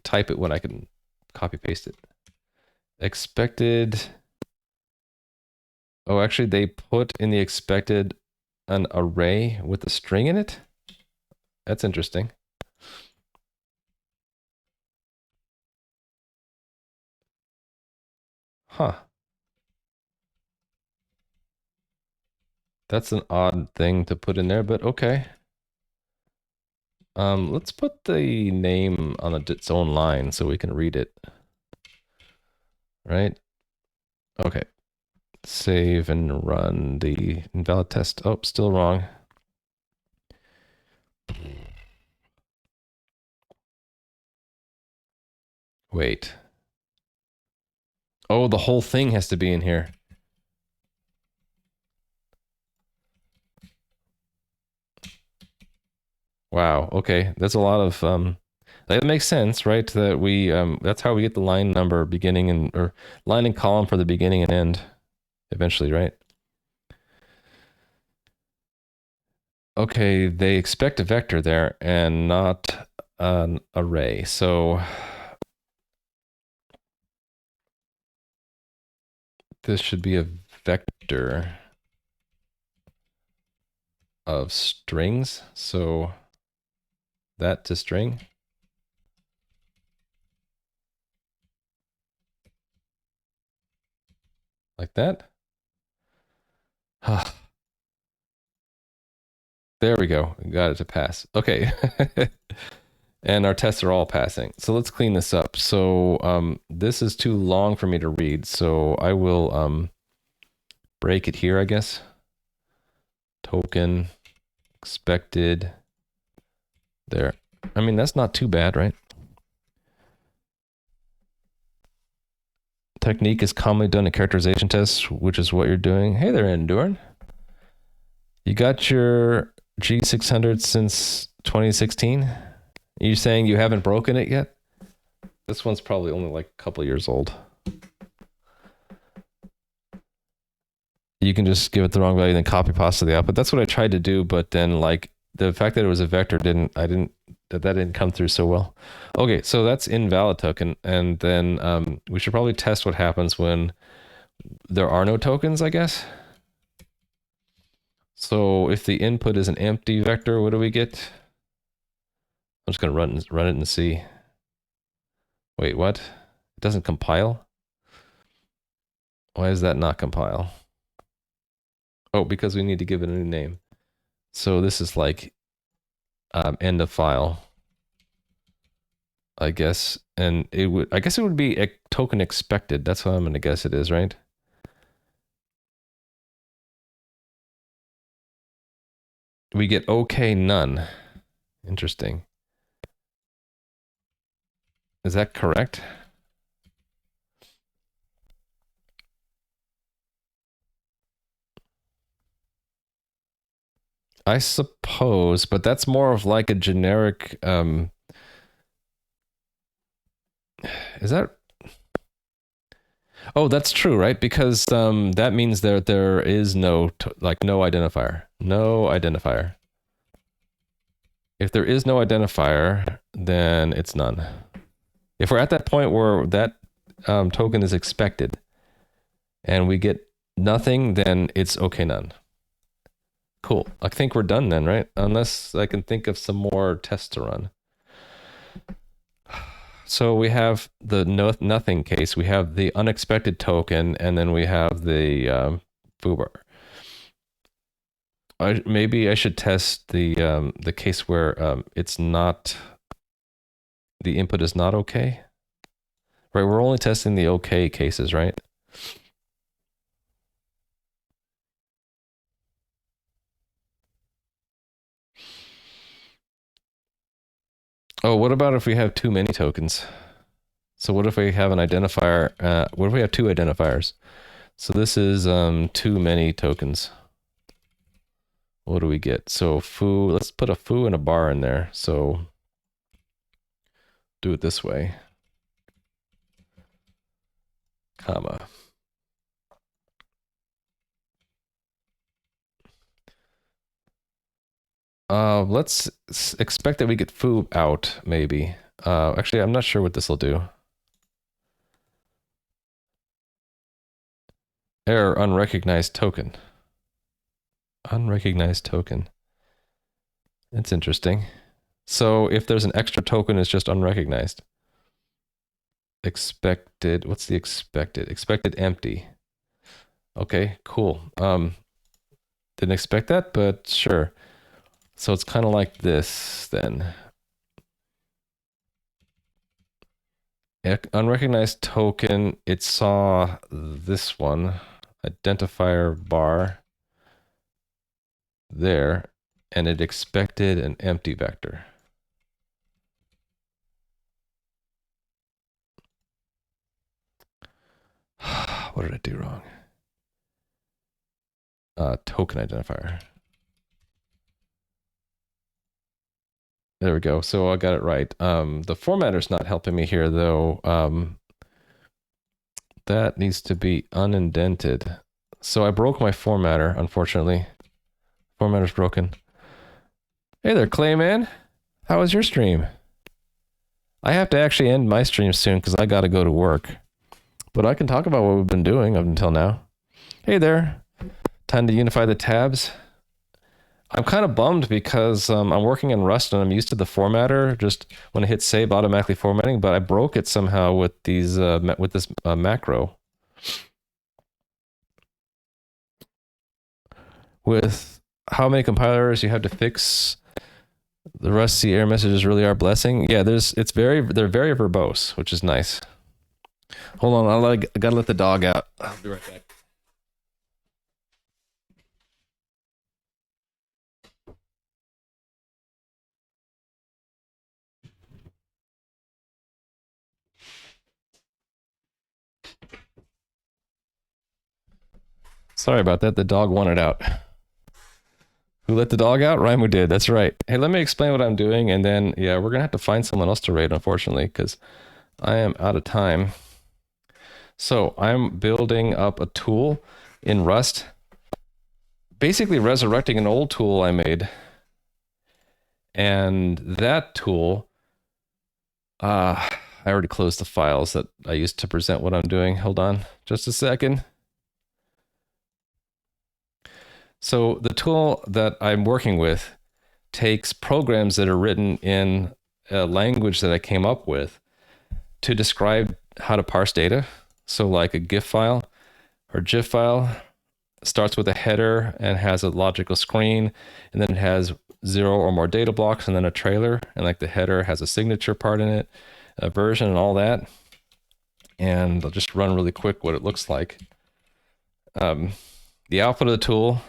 S1: type it when I can copy paste it? Expected. Oh, actually they put in the expected an array with a string in it? That's interesting. Huh. That's an odd thing to put in there, but okay. Let's put the name on its own line so we can read it. Right? Okay. Save and run the invalid test. Oh, still wrong. Wait. Oh, the whole thing has to be in here. Wow. Okay. That's a lot of that makes sense, right? That we that's how we get the line number beginning and or line and column for the beginning and end eventually, right? Okay, they expect a vector there and not an array. So this should be a vector of strings. So that to string. Like that. There we go. Got it to pass. Okay. And our tests are all passing. So let's clean this up. So this is too long for me to read. So I will break it here, I guess. Token expected there. I mean, that's not too bad, right? Technique is commonly done in characterization tests, which is what you're doing. Hey there, Endurin. You got your G600 since 2016? Are you saying you haven't broken it yet? This one's probably only like a couple years old. You can just give it the wrong value and then copy pasta the output. That's what I tried to do, but then like the fact that it was a vector that didn't come through so well. Okay, so that's invalid token, and then we should probably test what happens when there are no tokens, I guess. So if the input is an empty vector, what do we get? I'm just gonna run it and see. Wait, what? It doesn't compile? Why does that not compile? Oh, because we need to give it a new name. So this is like end of file, I guess, and I guess it would be a token expected. That's what I'm going to guess it is, right? We get okay none. Interesting. Is that correct? I suppose, but that's more of like a generic, is that? Oh, that's true, right? Because that means there is no no identifier. No identifier. If there is no identifier, then it's none. If we're at that point where that token is expected and we get nothing, then it's okay none. Cool. I think we're done then, right? Unless I can think of some more tests to run. So we have the nothing case, we have the unexpected token, and then we have the foobar. Maybe I should test the case where it's not, the input is not okay. Right, we're only testing the okay cases, right? Oh, what about if we have too many tokens? So what if we have an identifier? What if we have two identifiers? So this is too many tokens. What do we get? So foo, let's put a foo and a bar in there. So do it this way. Comma. Let's expect that we get foo out, maybe. Actually, I'm not sure what this will do. Error, unrecognized token. Unrecognized token. That's interesting. So if there's an extra token, it's just unrecognized. Expected, what's the expected? Expected empty. Okay, cool. Didn't expect that, but sure. So it's kind of like this then. Unrecognized token, it saw this one, identifier bar there, and it expected an empty vector. What did I do wrong? Token identifier. There we go. So I got it right. The formatter's not helping me here though. That needs to be unindented. So I broke my formatter, unfortunately. Formatter's broken. Hey there, Clayman. How was your stream? I have to actually end my stream soon because I got to go to work. But I can talk about what we've been doing up until now. Hey there. Time to unify the tabs. I'm kind of bummed because I'm working in Rust and I'm used to the formatter. Just when I hit save, automatically formatting, but I broke it somehow with these with this macro. With how many compilers you have to fix, the Rust C error messages really are a blessing. Yeah, they're very verbose, which is nice. Hold on, I gotta let the dog out. I'll be right back. Sorry about that. The dog wanted out. Who let the dog out? Raimu did. That's right. Hey, let me explain what I'm doing, and then, yeah, we're going to have to find someone else to raid, unfortunately, because I am out of time. So I'm building up a tool in Rust, basically resurrecting an old tool I made. And that tool, I already closed the files that I used to present what I'm doing. Hold on just a second. So the tool that I'm working with takes programs that are written in a language that I came up with to describe how to parse data. So like a GIF file or GIF file, starts with a header and has a logical screen, and then it has 0 or more data blocks, and then a trailer, and like the header has a signature part in it, a version and all that. And I'll just run really quick what it looks like. The output of the tool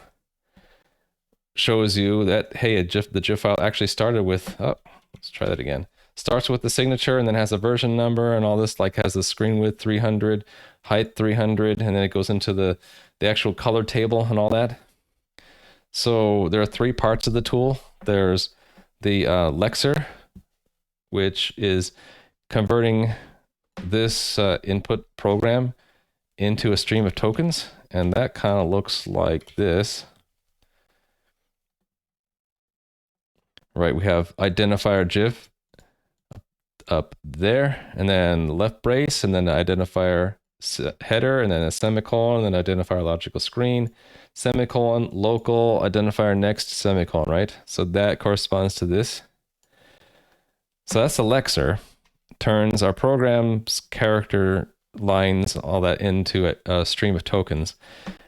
S1: shows you that, hey, the GIF file actually started with, let's try that again. Starts with the signature and then has a version number and all this, like has the screen width 300, height 300, and then it goes into the actual color table and all that. So there are 3 parts of the tool. There's the lexer, which is converting this input program into a stream of tokens, and that kind of looks like this. Right, we have identifier GIF up there, and then left brace, and then identifier header, and then a semicolon, and then identifier logical screen, semicolon, local, identifier next, semicolon, right? So that corresponds to this. So that's the lexer. Turns our program's character lines, all that into a stream of tokens.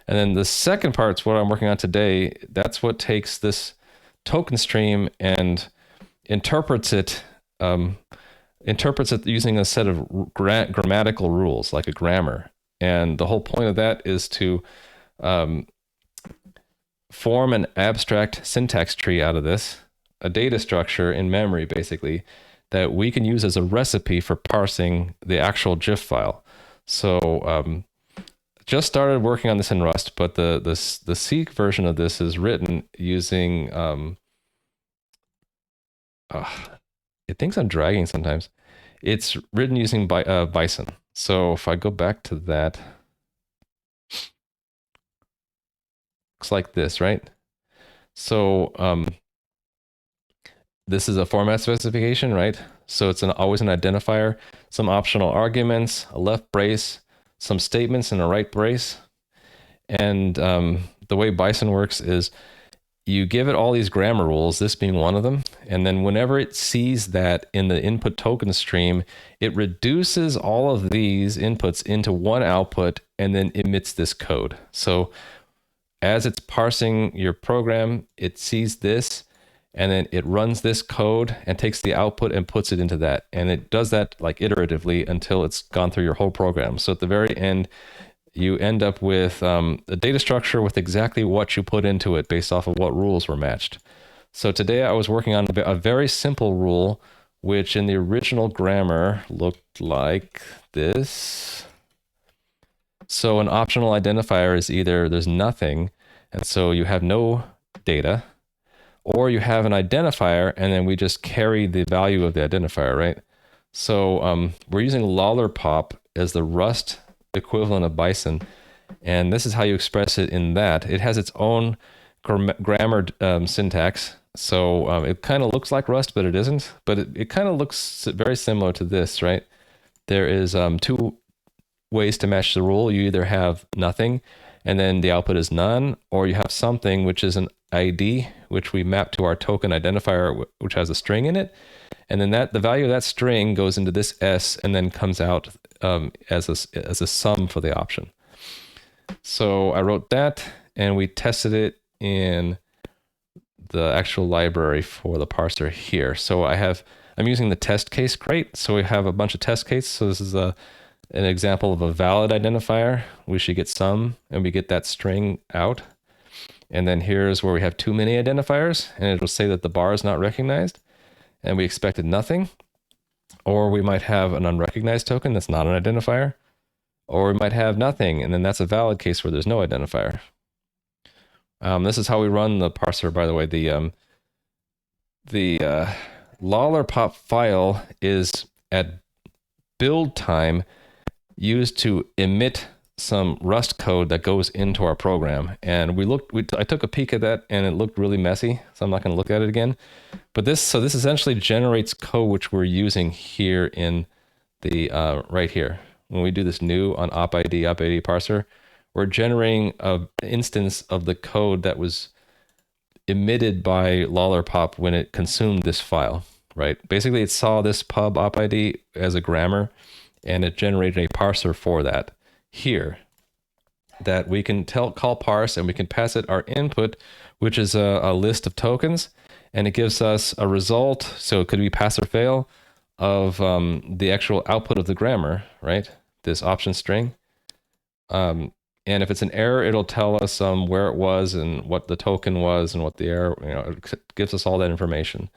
S1: And then the second part's what I'm working on today. That's what takes this token stream and interprets it using a set of grammatical rules, like a grammar. And the whole point of that is to form an abstract syntax tree out of this, a data structure in memory, basically, that we can use as a recipe for parsing the actual GIF file. So just started working on this in Rust, but the C version of this is written using it thinks I'm dragging sometimes. It's written using Bison. So if I go back to that, looks like this, right? So this is a format specification, right? So it's always an identifier, some optional arguments, a left brace, some statements, and a right brace. And the way Bison works is you give it all these grammar rules, this being one of them, and then whenever it sees that in the input token stream, it reduces all of these inputs into one output and then emits this code. So as it's parsing your program, it sees this, and then it runs this code and takes the output and puts it into that. And it does that like iteratively until it's gone through your whole program. So at the very end, you end up with a data structure with exactly what you put into it based off of what rules were matched. So today I was working on a very simple rule, which in the original grammar looked like this. So an optional identifier is either there's nothing, and so you have no data, or you have an identifier, and then we just carry the value of the identifier, right? So we're using Lollipop as the Rust equivalent of Bison, and this is how you express it in that. It has its own grammar syntax, so it kind of looks like Rust, but it isn't. But it kind of looks very similar to this, right? There is 2 ways to match the rule. You either have nothing, and then the output is none, or you have something, which is an ID, which we map to our token identifier, which has a string in it. And then the value of that string goes into this S and then comes out as a sum for the option. So I wrote that, and we tested it in the actual library for the parser here. So I'm using the test case crate. So we have a bunch of test cases. So this is an example of a valid identifier. We should get some, and we get that string out. And then here's where we have too many identifiers, and it will say that the bar is not recognized, and we expected nothing. Or we might have an unrecognized token that's not an identifier. Or we might have nothing, and then that's a valid case where there's no identifier. This is how we run the parser, by the way. The Lollipop file is at build time used to emit some Rust code that goes into our program. And I took a peek at that, and it looked really messy, so I'm not going to look at it again. But this essentially generates code which we're using here in the right here. When we do this new on opid parser, we're generating an instance of the code that was emitted by Lollipop when it consumed this file, right? Basically, it saw this pub opid as a grammar, and it generated a parser for that here. that we can call parse, and we can pass it our input, which is a list of tokens, and it gives us a result. So it could be pass or fail of the actual output of the grammar, right? This option string. And if it's an error, it'll tell us where it was and what the token was and what the error, it gives us all that information,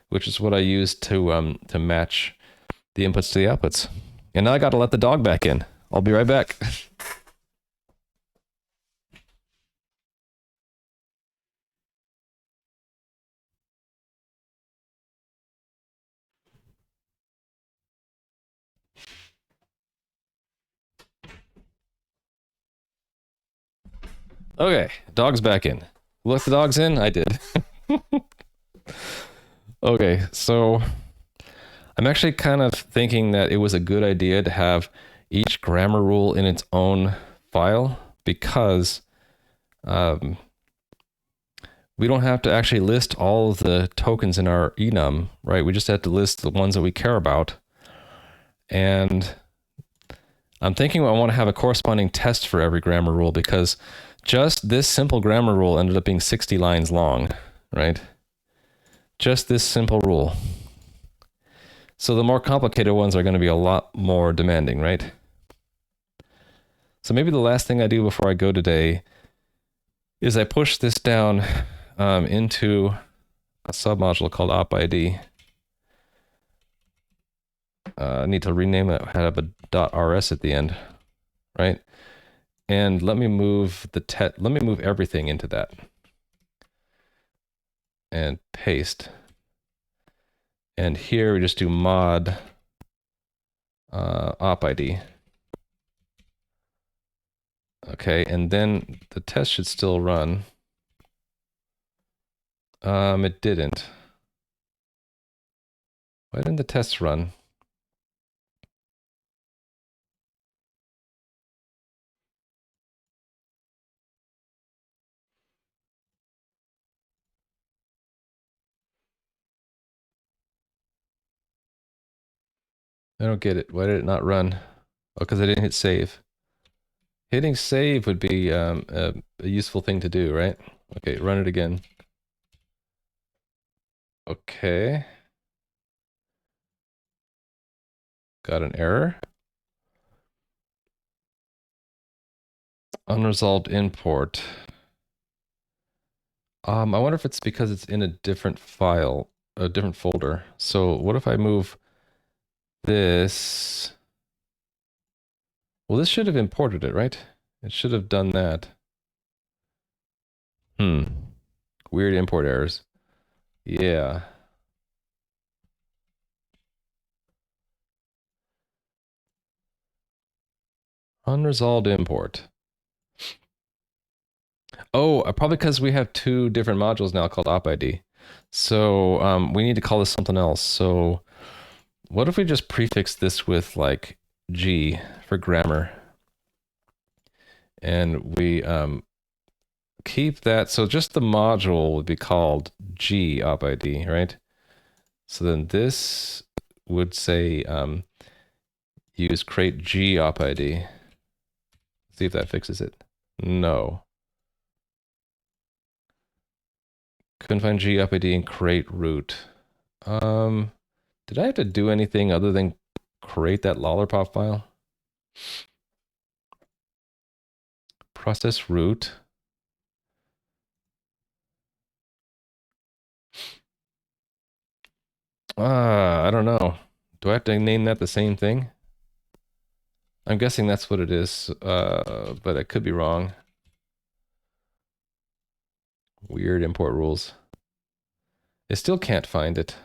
S1: which is what I use to match the inputs to the outputs. And now I got to let the dog back in. I'll be right back. Okay, dog's back in. Let the dogs in? I did. Okay, so I'm actually kind of thinking that it was a good idea to have each grammar rule in its own file, because we don't have to actually list all of the tokens in our enum, right? We just have to list the ones that we care about. And I'm thinking I want to have a corresponding test for every grammar rule, because just this simple grammar rule ended up being 60 lines long, right? Just this simple rule. So the more complicated ones are going to be a lot more demanding, right? So maybe the last thing I do before I go today is I push this down into a submodule called opid. I need to rename it, have a .rs at the end, right? And let me move everything into that and paste. And here we just do mod opid. Okay, and then the test should still run. It didn't. Why didn't the test run? I don't get it. Why did it not run? Oh, because I didn't hit save. Hitting save would be a useful thing to do, right? Okay, run it again. Okay. Got an error. Unresolved import. I wonder if it's because it's in a different file, a different folder. So what if I move this? Well, this should have imported it, right? It should have done that. Weird import errors. Yeah. Unresolved import. Oh, probably because we have two different modules now called opid. So we need to call this something else. So what if we just prefix this with like G for grammar? And we keep that. So just the module would be called G opid, right? So then this would say use create G opid. See if that fixes it. No. Couldn't find G opid and create root. Did I have to do anything other than create that lollipop file? Process root. I don't know. Do I have to name that the same thing? I'm guessing that's what it is, but I could be wrong. Weird import rules. I still can't find it.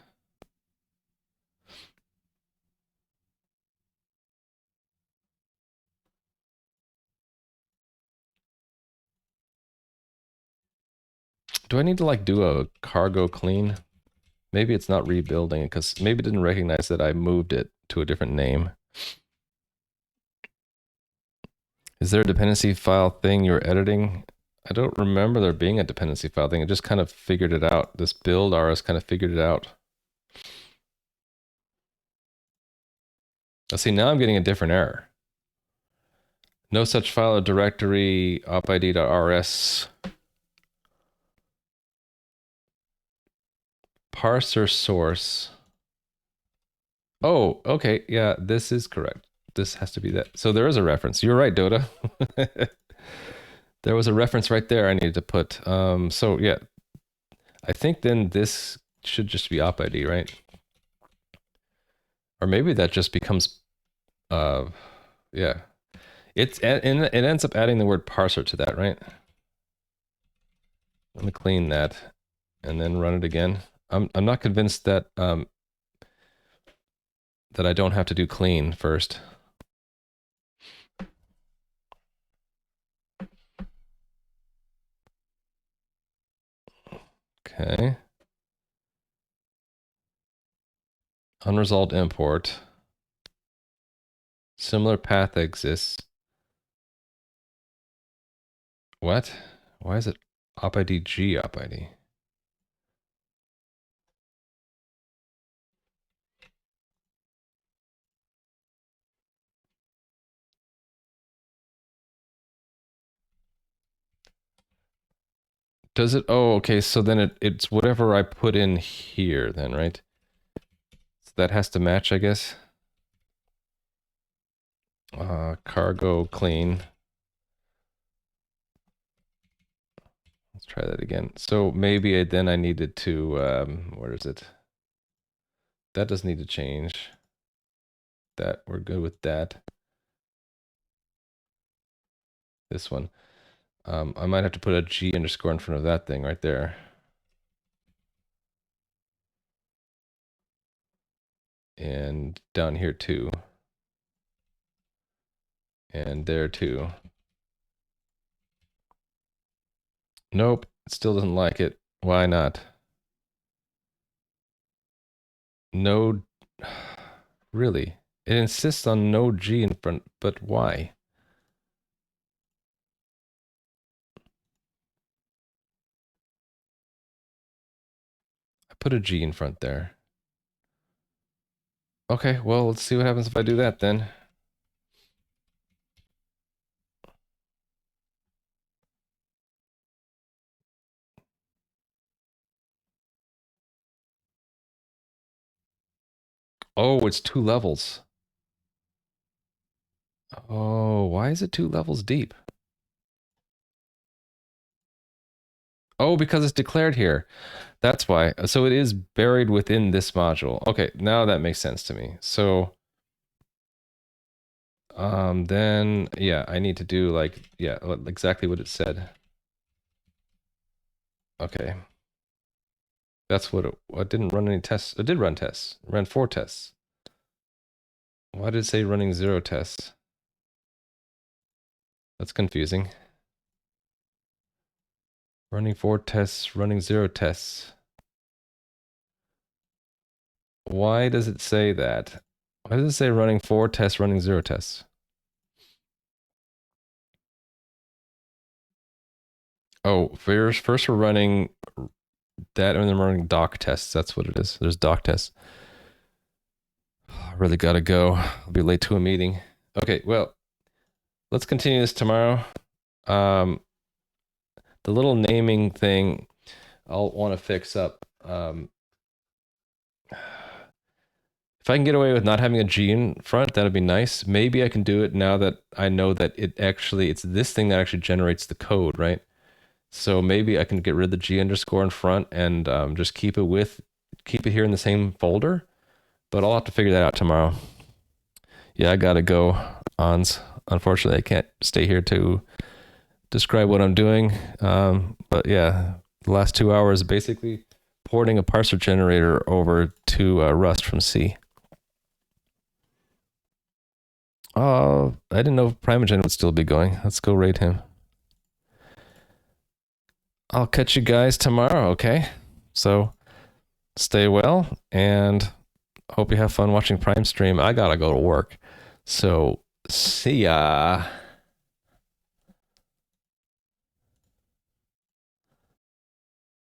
S1: Do I need to like do a cargo clean? Maybe it's not rebuilding it because maybe it didn't recognize that I moved it to a different name. Is there a dependency file thing you're editing? I don't remember there being a dependency file thing. It just kind of figured it out. This build RS kind of figured it out. See, now I'm getting a different error. No such file or directory, opid.rs. Parser source. Oh, okay. Yeah, this is correct. This has to be that. So there is a reference. You're right, Dota. There was a reference right there I needed to put. So yeah, I think then this should just be opid, right? Or maybe that just becomes, yeah. It ends up adding the word parser to that, right? Let me clean that and then run it again. I'm not convinced that that I don't have to do clean first. Okay. Unresolved import. Similar path exists. What? Why is it opid G opid? Does it? Oh, okay. So then it's whatever I put in here then, right? So that has to match, I guess. Cargo clean. Let's try that again. So maybe then I needed to, where is it? That doesn't need to change. That, we're good with that. This one. I might have to put a G underscore in front of that thing right there. And down here too. And there too. Nope, it still doesn't like it. Why not? No, really? It insists on no G in front, but why? I put a G in front there. Okay, well, let's see what happens if I do that then. Oh, it's 2 levels. Oh, why is it 2 levels deep? Oh, because it's declared here. That's why. So it is buried within this module. Okay, now that makes sense to me. So then yeah, I need to do like, yeah, exactly what it said. Okay. That's what it didn't run any tests. It did run tests. It ran 4 tests. Why did it say running 0 tests? That's confusing. Running 4 tests, running 0 tests. Why does it say that? Why does it say running 4 tests, running 0 tests? Oh, first we're running that and then we're running doc tests. That's what it is. There's doc tests. I really gotta go. I'll be late to a meeting. Okay, well, let's continue this tomorrow. The little naming thing I'll want to fix up. If I can get away with not having a G in front, that'd be nice. Maybe I can do it now that I know that it's this thing that actually generates the code, right? So maybe I can get rid of the G underscore in front and just keep it here in the same folder. But I'll have to figure that out tomorrow. Yeah, I gotta go, Ons. Unfortunately, I can't stay here to describe what I'm doing. But yeah, the last 2 hours basically porting a parser generator over to Rust from C. I didn't know Primogen would still be going. Let's go raid him. I'll catch you guys tomorrow, okay? So stay well and hope you have fun watching Prime stream. I gotta go to work. So see ya.